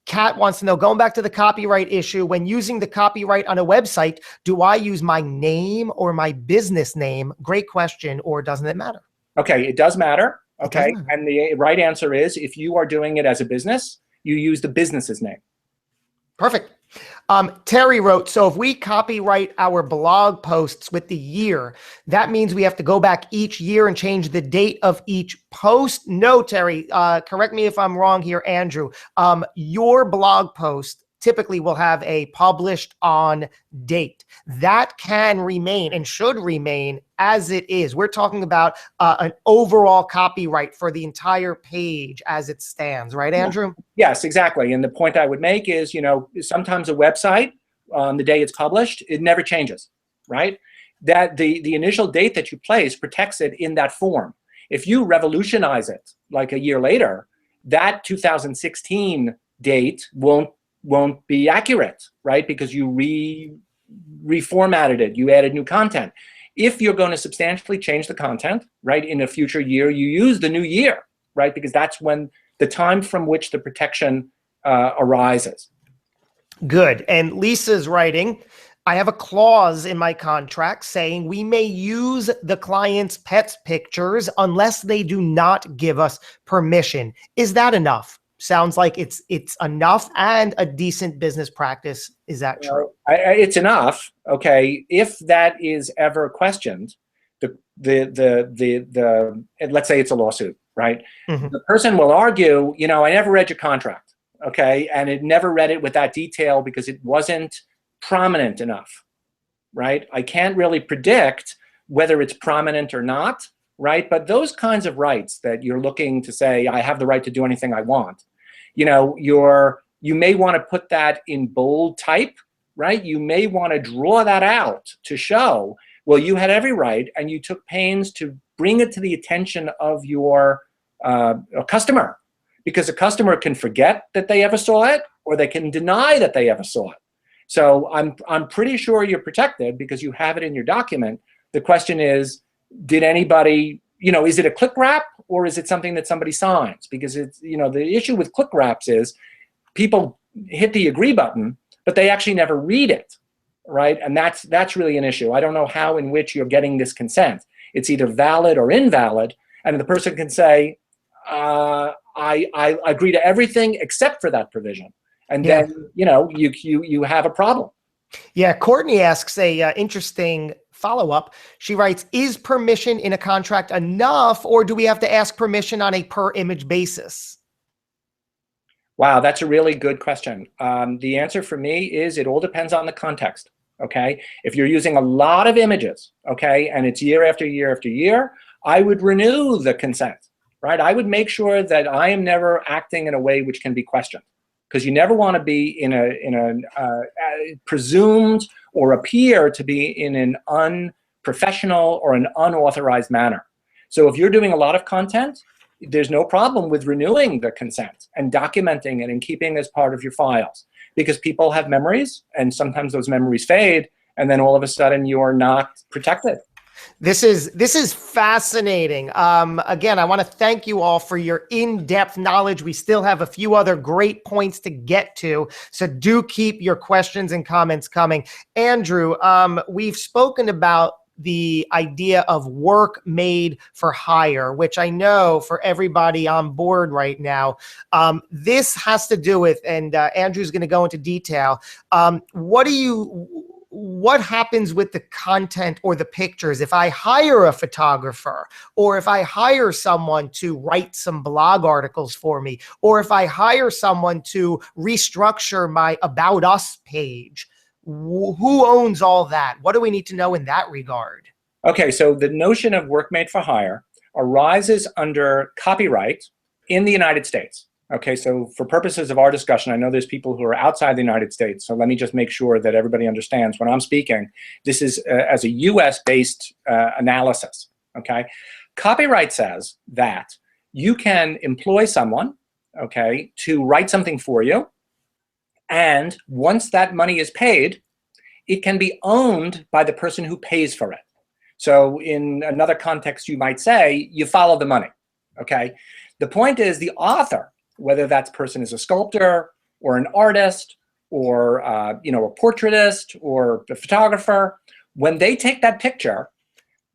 Kat wants to know, going back to the copyright issue, when using the copyright on a website, do I use my name or my business name? Great question. Or doesn't it matter? Okay, it does matter. Okay. And the right answer is, if you are doing it as a business, you use the business's name. Perfect. Terry wrote, so if we copyright our blog posts with the year, that means we have to go back each year and change the date of each post? No, Terry, correct me if I'm wrong here, Andrew. Your blog post typically will have a published on date. That can remain and should remain as it is. We're talking about an overall copyright for the entire page as it stands, right, Andrew? Yes, exactly. And the point I would make is, sometimes a website on the day it's published, it never changes, right? That the initial date that you place protects it in that form. If you revolutionize it like a year later, that 2016 date won't be accurate, right? Because you reformatted it, you added new content. If you're going to substantially change the content, right, in a future year, you use the new year, right? Because that's when the time from which the protection arises. Good. And Lisa's writing, I have a clause in my contract saying we may use the client's pet's pictures unless they do not give us permission. Is that enough? Sounds like it's enough and a decent business practice. Is that true? It's enough. Okay. If that is ever questioned, let's say it's a lawsuit, right? Mm-hmm. The person will argue, I never read your contract. Okay. And it never read it with that detail because it wasn't prominent enough, right? I can't really predict whether it's prominent or not, right? But those kinds of rights that you're looking to say, I have the right to do anything I want, you may want to put that in bold type, right? You may want to draw that out to show, well, you had every right and you took pains to bring it to the attention of your customer, because a customer can forget that they ever saw it or they can deny that they ever saw it. So I'm pretty sure you're protected because you have it in your document. The question is, did anybody, is it a click wrap or is it something that somebody signs? Because it's, the issue with click wraps is people hit the agree button, but they actually never read it, right? And that's really an issue. I don't know how in which you're getting this consent. It's either valid or invalid, and the person can say, I agree to everything except for that provision. And then, you have a problem. Yeah, Courtney asks a interesting follow-up. She writes, is permission in a contract enough, or do we have to ask permission on a per image basis? Wow, that's a really good question. The answer for me is it all depends on the context, okay? If you're using a lot of images, okay, and it's year after year after year, I would renew the consent, right? I would make sure that I am never acting in a way which can be questioned, because you never want to be in a presumed or appear to be in an unprofessional or an unauthorized manner. So if you're doing a lot of content, there's no problem with renewing the consent and documenting it and keeping it as part of your files, because people have memories and sometimes those memories fade and then all of a sudden you're not protected. This is fascinating. Again, I want to thank you all for your in-depth knowledge. We still have a few other great points to get to, so do keep your questions and comments coming. Andrew, we've spoken about the idea of work made for hire, which I know for everybody on board right now, this has to do with, and Andrew's going to go into detail, what happens with the content or the pictures if I hire a photographer, or if I hire someone to write some blog articles for me, or if I hire someone to restructure my About Us page? Who owns all that? What do we need to know in that regard? Okay, so the notion of work made for hire arises under copyright in the United States. Okay, so for purposes of our discussion, I know there's people who are outside the United States, so let me just make sure that everybody understands when I'm speaking, this is as a US-based analysis, okay? Copyright says that you can employ someone, okay, to write something for you, and once that money is paid, it can be owned by the person who pays for it. So in another context, you might say, you follow the money, okay? The point is the author, whether that person is a sculptor or an artist or a portraitist or a photographer, when they take that picture,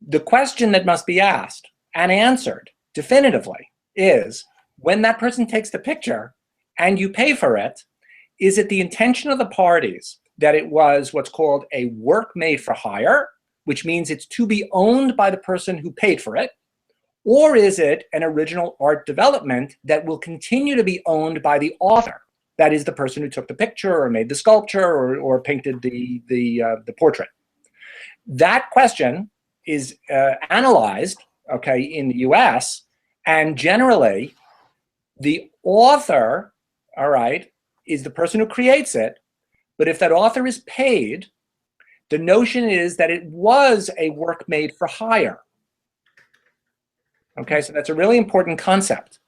the question that must be asked and answered definitively is, when that person takes the picture and you pay for it, is it the intention of the parties that it was what's called a work made for hire, which means it's to be owned by the person who paid for it, or is it an original art development that will continue to be owned by the author? that is the person who took the picture or made the sculpture or painted the portrait. That question is analyzed, okay, in the US, and generally the author, all right, is the person who creates it. But if that author is paid, the notion is that it was a work made for hire. Okay, so that's a really important concept.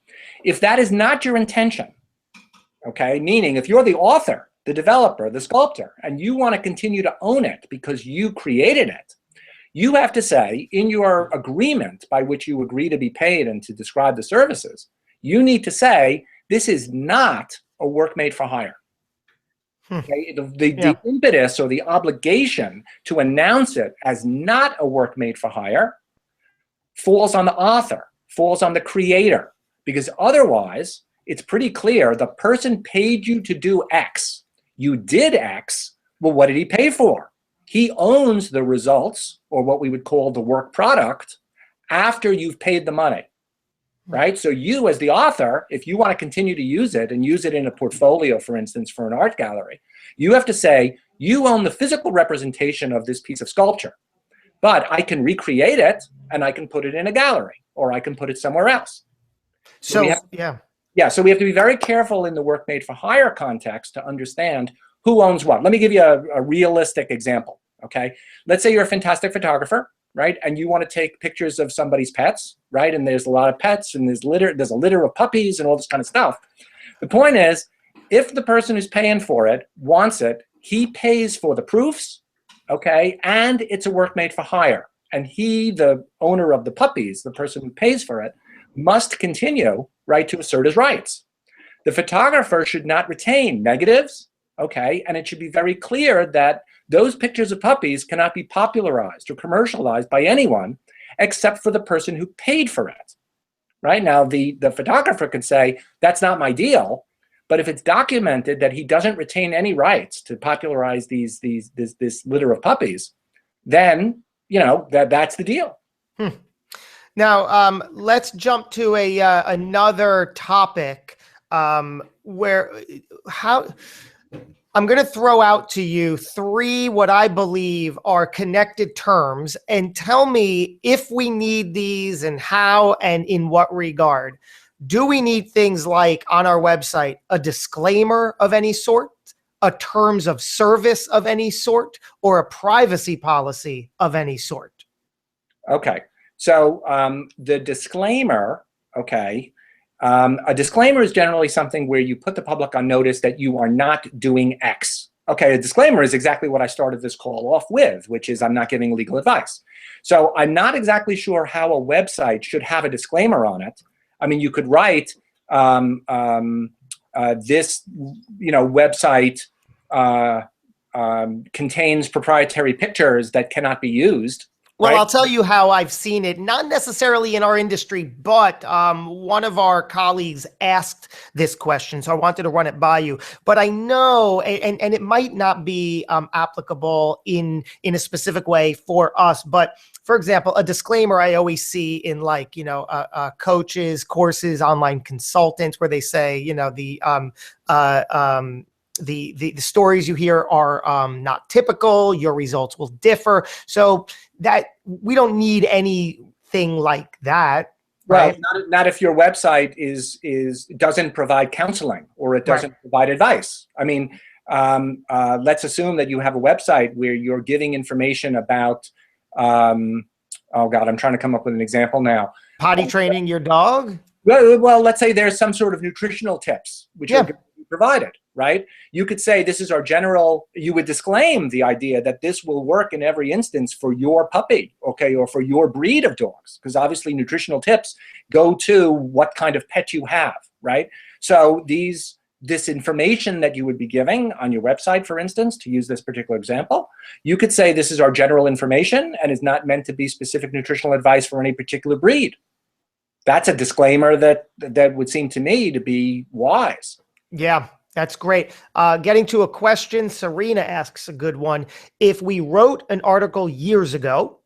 If that is not your intention, okay, meaning if you're the author, the developer, the sculptor, and you want to continue to own it because you created it, you have to say in your agreement by which you agree to be paid and to describe the services, you need to say, this is not a work made for hire. Okay? The impetus or the obligation to announce it as not a work made for hire falls on the author, falls on the creator, because otherwise it's pretty clear the person paid you to do X. You did X, well, what did he pay for? He owns the results, or what we would call the work product, after you've paid the money, right? So you as the author, if you want to continue to use it and use it in a portfolio, for instance, for an art gallery, you have to say, you own the physical representation of this piece of sculpture, but I can recreate it and I can put it in a gallery or I can put it somewhere else. So we have to be very careful in the work made for hire context to understand who owns what. Let me give you a realistic example, okay? Let's say you're a fantastic photographer, right? And you want to take pictures of somebody's pets, right? And there's a lot of pets and there's a litter of puppies and all this kind of stuff. The point is, if the person who's paying for it wants it, he pays for the proofs, okay? And it's a work made for hire. And he, the owner of the puppies, the person who pays for it, must continue, right, to assert his rights. The photographer should not retain negatives, okay? And it should be very clear that those pictures of puppies cannot be popularized or commercialized by anyone except for the person who paid for it, right? Now, the photographer could say, that's not my deal, but if it's documented that he doesn't retain any rights to popularize this litter of puppies, then, you know, that's the deal. Now, let's jump to another topic where I'm going to throw out to you three what I believe are connected terms, and tell me if we need these and how and in what regard. Do we need things like on our website a disclaimer of any sort, a terms of service of any sort, or a privacy policy of any sort? Okay. So the disclaimer, okay, a disclaimer is generally something where you put the public on notice that you are not doing X. Okay, a disclaimer is exactly what I started this call off with, which is I'm not giving legal advice. So I'm not exactly sure how a website should have a disclaimer on it. I mean, you could write this, you know, website contains proprietary pictures that cannot be used. Well, right? I'll tell you how I've seen it, not necessarily in our industry, but one of our colleagues asked this question, so I wanted to run it by you. But I know, and it might not be applicable in a specific way for us, but for example, a disclaimer I always see in, like, you know, coaches, courses, online consultants, where they say, you know, the stories you hear are not typical, your results will differ. So that we don't need anything like that. Right? Well, not if your website doesn't provide counseling or it doesn't provide advice. I mean, let's assume that you have a website where you're giving information about, oh God, I'm trying to come up with an example now. Potty training your dog? Well, let's say there's some sort of nutritional tips which are provided, right? You could say this is our general, you would disclaim the idea that this will work in every instance for your puppy, okay, or for your breed of dogs, because obviously nutritional tips go to what kind of pet you have, right? So this information that you would be giving on your website, for instance, to use this particular example, you could say this is our general information and is not meant to be specific nutritional advice for any particular breed. That's a disclaimer that would seem to me to be wise. Yeah, that's great. Getting to a question, Serena asks a good one. If we wrote an article years ago,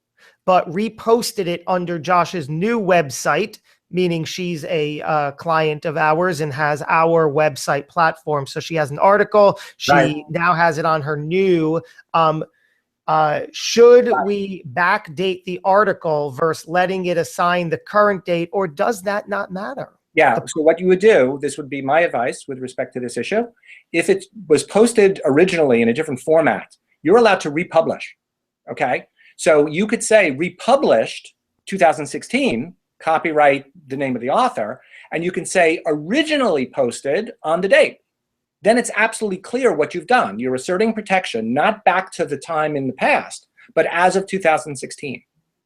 but reposted it under Josh's new website, meaning she's a client of ours and has our website platform. So she has an article. She Right. now has it on her new. Should we backdate the article versus letting it assign the current date, or does that not matter? Yeah, so what you would do, this would be my advice with respect to this issue. If it was posted originally in a different format, you're allowed to republish, okay? So you could say republished 2016, copyright the name of the author, and you can say originally posted on the date. Then it's absolutely clear what you've done. You're asserting protection, not back to the time in the past, but as of 2016.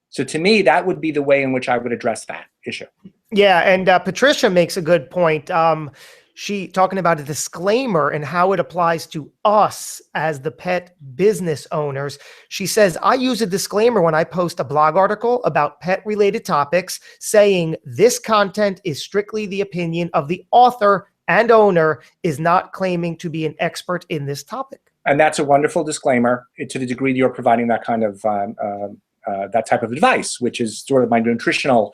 So to me, that would be the way in which I would address that issue. Yeah, and Patricia makes a good point. She talking about a disclaimer and how it applies to us as the pet business owners. She says, I use a disclaimer when I post a blog article about pet related topics saying this content is strictly the opinion of the author and owner, is not claiming to be an expert in this topic. And that's a wonderful disclaimer to the degree you're providing that kind of that type of advice, which is sort of my nutritional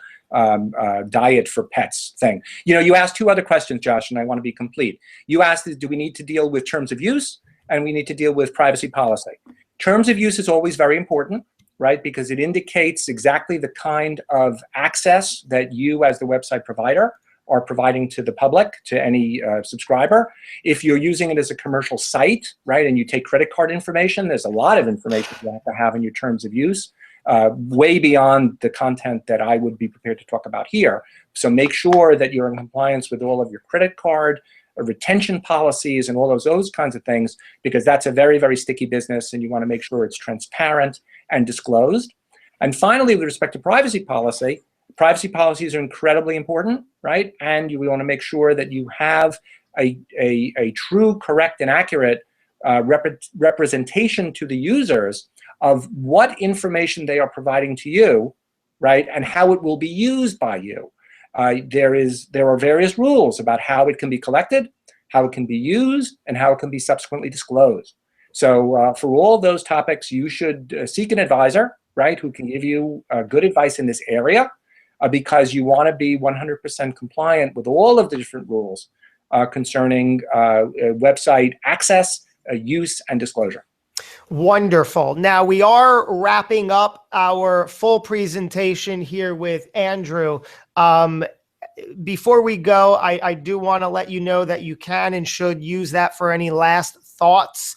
diet for pets thing. You know, you asked two other questions, Josh, and I want to be complete. You asked, do we need to deal with terms of use, and we need to deal with privacy policy. Terms of use is always very important, right? Because it indicates exactly the kind of access that you as the website provider are providing to the public, to any subscriber. If you're using it as a commercial site, right, and you take credit card information, there's a lot of information you have to have in your terms of use, way beyond the content that I would be prepared to talk about here. So make sure that you're in compliance with all of your credit card, retention policies, and all those kinds of things, because that's a very, very sticky business, and you want to make sure it's transparent and disclosed. And finally, with respect to privacy policies are incredibly important, right? And we want to make sure that you have a true, correct, and accurate representation to the users of what information they are providing to you, right? And how it will be used by you. There are various rules about how it can be collected, how it can be used, and how it can be subsequently disclosed. So for all those topics, you should seek an advisor, right, who can give you good advice in this area, because you want to be 100% compliant with all of the different rules concerning website access, use, and disclosure. Wonderful. Now we are wrapping up our full presentation here with Andrew. Before we go, I do want to let you know that you can and should use that for any last thoughts.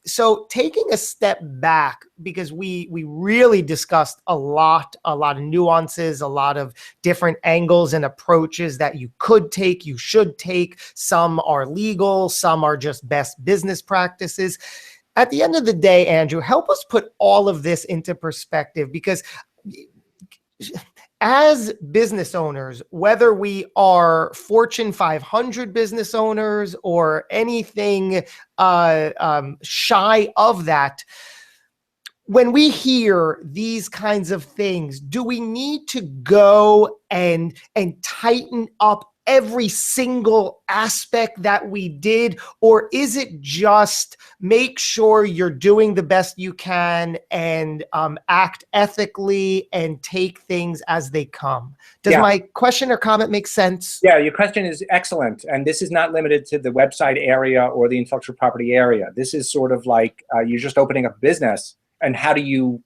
So taking a step back, because we really discussed a lot of nuances, a lot of different angles and approaches that you could take, you should take. Some are legal, some are just best business practices. At the end of the day, Andrew, help us put all of this into perspective, because as business owners, whether we are Fortune 500 business owners or anything shy of that, when we hear these kinds of things, do we need to go and tighten up every single aspect that we did? Or is it just make sure you're doing the best you can and act ethically and take things as they come? Does my question or comment make sense? Yeah, your question is excellent. And this is not limited to the website area or the intellectual property area. This is sort of like you're just opening up a business, and how do you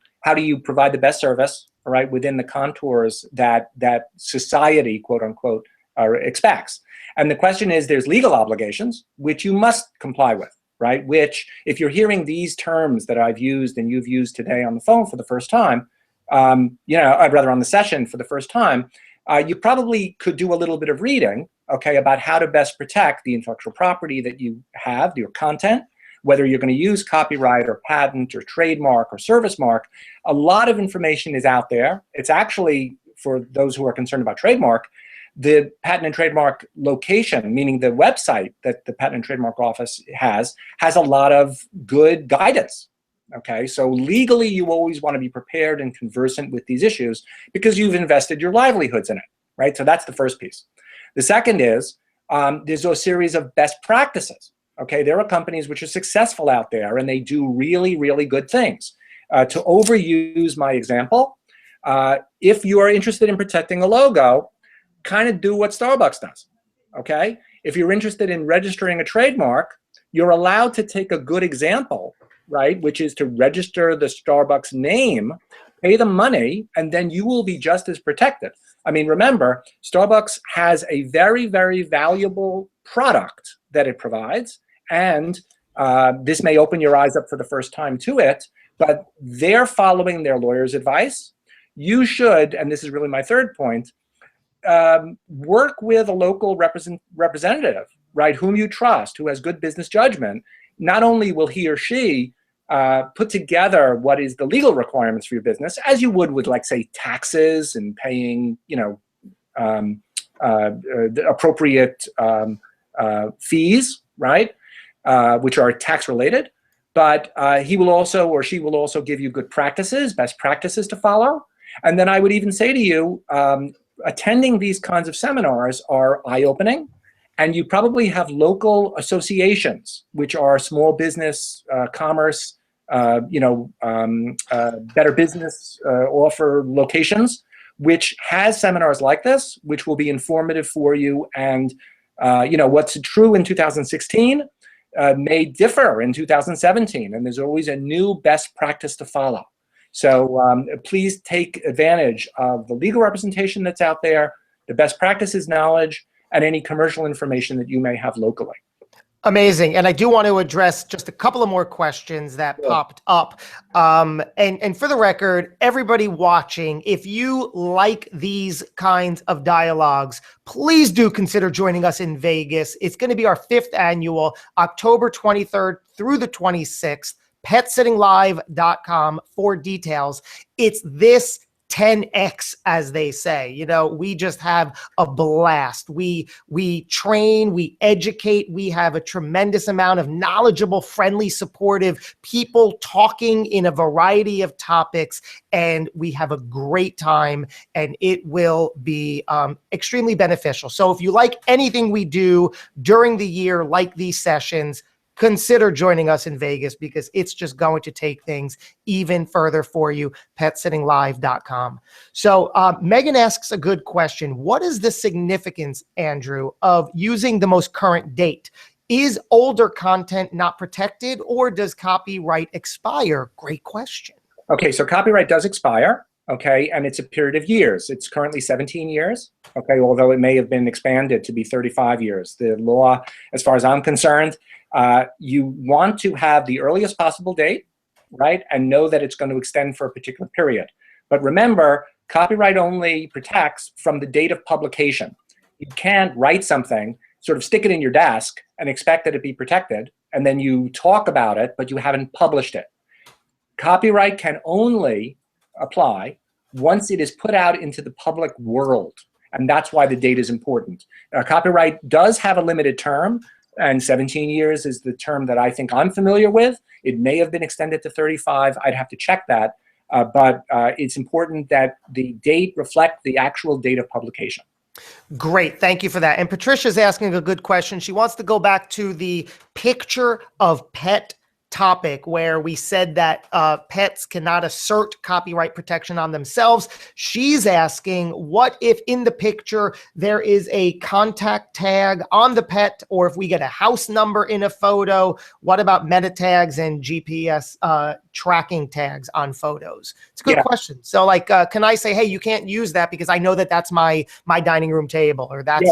provide the best service, right, within the contours that society, quote unquote, expects. And the question is, there's legal obligations, which you must comply with, right? Which, if you're hearing these terms that I've used and you've used today on the phone for the first time, rather on the session for the first time, you probably could do a little bit of reading, okay, about how to best protect the intellectual property that you have, your content, whether you're going to use copyright or patent or trademark or service mark. A lot of information is out there. It's actually, for those who are concerned about trademark, the Patent and Trademark location, meaning the website that the Patent and Trademark Office has a lot of good guidance. Okay, so legally, you always want to be prepared and conversant with these issues because you've invested your livelihoods in it, right? So that's the first piece. The second is there's a series of best practices. Okay, there are companies which are successful out there and they do really, really good things. To overuse my example, if you are interested in protecting a logo, kind of do what Starbucks does, okay? If you're interested in registering a trademark, you're allowed to take a good example, right, which is to register the Starbucks name, pay the money, and then you will be just as protected. I mean, remember, Starbucks has a very, very valuable product that it provides, and this may open your eyes up for the first time to it, but they're following their lawyer's advice. You should, and this is really my third point, work with a local representative, right, whom you trust, who has good business judgment. Not only will he or she put together what is the legal requirements for your business, as you would with, like, say, taxes and paying, you know, the appropriate fees, right, which are tax related, but he will also, or she will also, give you good practices, best practices to follow. And then I would even say to you, attending these kinds of seminars are eye-opening, and you probably have local associations, which are small business, commerce, better business offer locations, which has seminars like this, which will be informative for you. And what's true in 2016 may differ in 2017, and there's always a new best practice to follow. So please take advantage of the legal representation that's out there, the best practices knowledge, and any commercial information that you may have locally. Amazing. And I do want to address just a couple of more questions that popped up. And for the record, everybody watching, if you like these kinds of dialogues, please do consider joining us in Vegas. It's going to be our 5th annual, October 23rd through the 26th. PetSittingLive.com for details. It's this 10x, as they say. You know, we just have a blast. We train, we educate, we have a tremendous amount of knowledgeable, friendly, supportive people talking in a variety of topics, and we have a great time, and it will be extremely beneficial. So if you like anything we do during the year, like these sessions, consider joining us in Vegas, because it's just going to take things even further for you. PetSittingLive.com. So Megan asks a good question. What is the significance, Andrew, of using the most current date? Is older content not protected, or does copyright expire? Great question. Okay, so copyright does expire. Okay, and it's a period of years. It's currently 17 years, okay, although it may have been expanded to be 35 years. The law, as far as I'm concerned, you want to have the earliest possible date, right, and know that it's going to extend for a particular period. But remember, copyright only protects from the date of publication. You can't write something, sort of stick it in your desk, and expect that it be protected, and then you talk about it, but you haven't published it. Copyright can only apply once it is put out into the public world, and that's why the date is important. Copyright does have a limited term, and 17 years is the term that I think I'm familiar with. It may have been extended to 35. I'd have to check that, but it's important that the date reflect the actual date of publication. Great. Thank you for that. And Patricia's asking a good question. She wants to go back to the picture of pet topic where we said that pets cannot assert copyright protection on themselves. She's asking, what if in the picture there is a contact tag on the pet, or if we get a house number in a photo? What about meta tags and GPS tracking tags on photos? It's a good question. So, like, can I say, hey, you can't use that because I know that that's my dining room table, or that's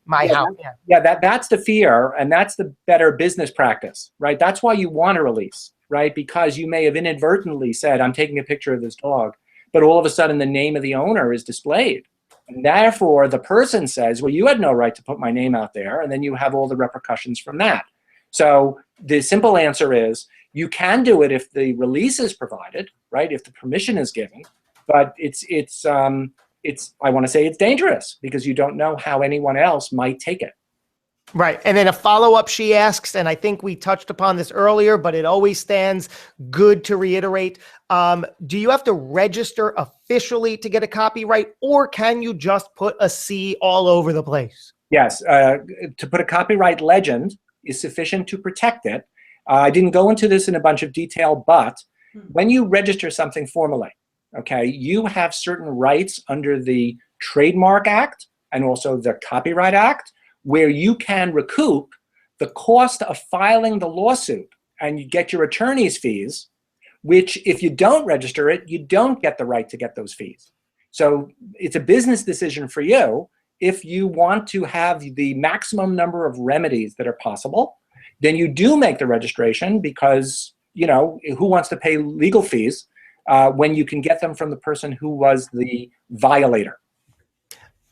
my house? That's the fear, and that's the better business practice, right? That's why you want to release, right? Because you may have inadvertently said, I'm taking a picture of this dog, but all of a sudden the name of the owner is displayed. And therefore the person says, well, you had no right to put my name out there, and then you have all the repercussions from that. So the simple answer is, you can do it if the release is provided, right? If the permission is given, but I want to say it's dangerous, because you don't know how anyone else might take it. Right. And then a follow-up, she asks, and I think we touched upon this earlier, but it always stands good to reiterate. Do you have to register officially to get a copyright, or can you just put a C all over the place? Yes. To put a copyright legend is sufficient to protect it. I didn't go into this in a bunch of detail, but when you register something formally, okay, you have certain rights under the Trademark Act and also the Copyright Act, where you can recoup the cost of filing the lawsuit and you get your attorney's fees, which if you don't register it, you don't get the right to get those fees. So it's a business decision for you. If you want to have the maximum number of remedies that are possible, then you do make the registration because, you know, who wants to pay legal fees when you can get them from the person who was the violator?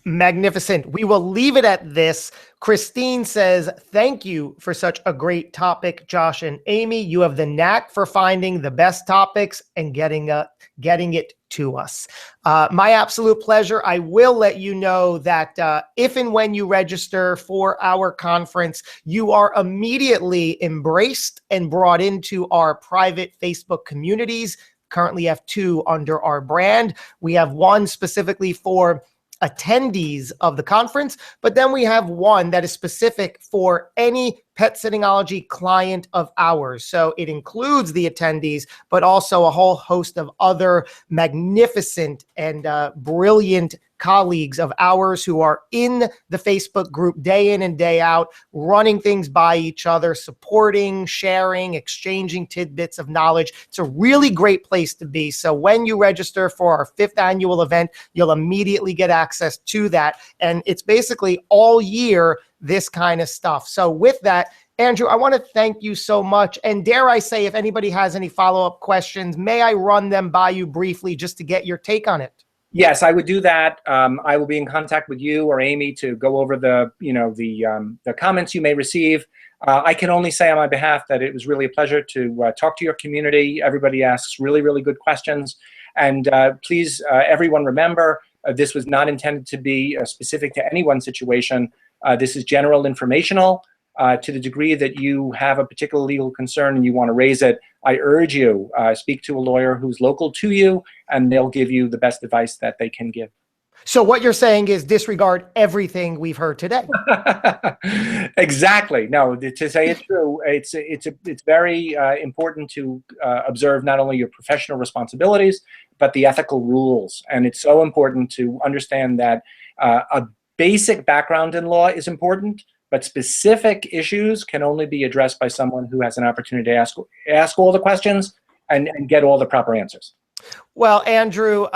Magnificent. We will leave it at this. Christine says, thank you for such a great topic, Josh and Amy. You have the knack for finding the best topics and getting it to us. My absolute pleasure. I will let you know that if and when you register for our conference, you are immediately embraced and brought into our private Facebook communities. Currently have 2 under our brand. We have one specifically for attendees of the conference, but then we have one that is specific for any Pet Sittingology client of ours. So it includes the attendees, but also a whole host of other magnificent and brilliant colleagues of ours who are in the Facebook group day in and day out, running things by each other, supporting, sharing, exchanging tidbits of knowledge. It's a really great place to be. So when you register for our 5th annual event, you'll immediately get access to that. And it's basically all year, this kind of stuff. So with that, Andrew, I want to thank you so much. And dare I say, if anybody has any follow-up questions, may I run them by you briefly just to get your take on it? Yes, I would do that. I will be in contact with you or Amy to go over the comments you may receive. I can only say on my behalf that it was really a pleasure to talk to your community. Everybody asks really, really good questions. And please, everyone remember, this was not intended to be specific to any one situation. This is general informational. To the degree that you have a particular legal concern and you want to raise it, I urge you, speak to a lawyer who's local to you, and they'll give you the best advice that they can give. So what you're saying is disregard everything we've heard today. Exactly. No, to say it's true, it's very important to observe not only your professional responsibilities, but the ethical rules. And it's so important to understand that a basic background in law is important, but specific issues can only be addressed by someone who has an opportunity to ask all the questions and get all the proper answers. Well, Andrew,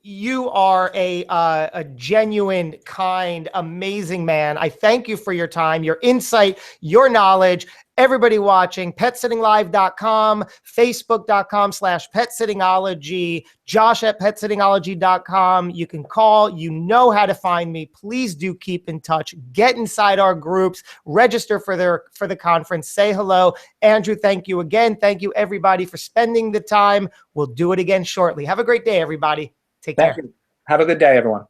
you are a genuine, kind, amazing man. I thank you for your time, your insight, your knowledge. Everybody watching, PetSittingLive.com, Facebook.com/PetSittingology, Josh@PetSittingology.com. You can call. You know how to find me. Please do keep in touch. Get inside our groups. Register for the conference. Say hello. Andrew, thank you again. Thank you, everybody, for spending the time. We'll do it again shortly. Have a great day, everybody. Take care. Thank you. Have a good day, everyone.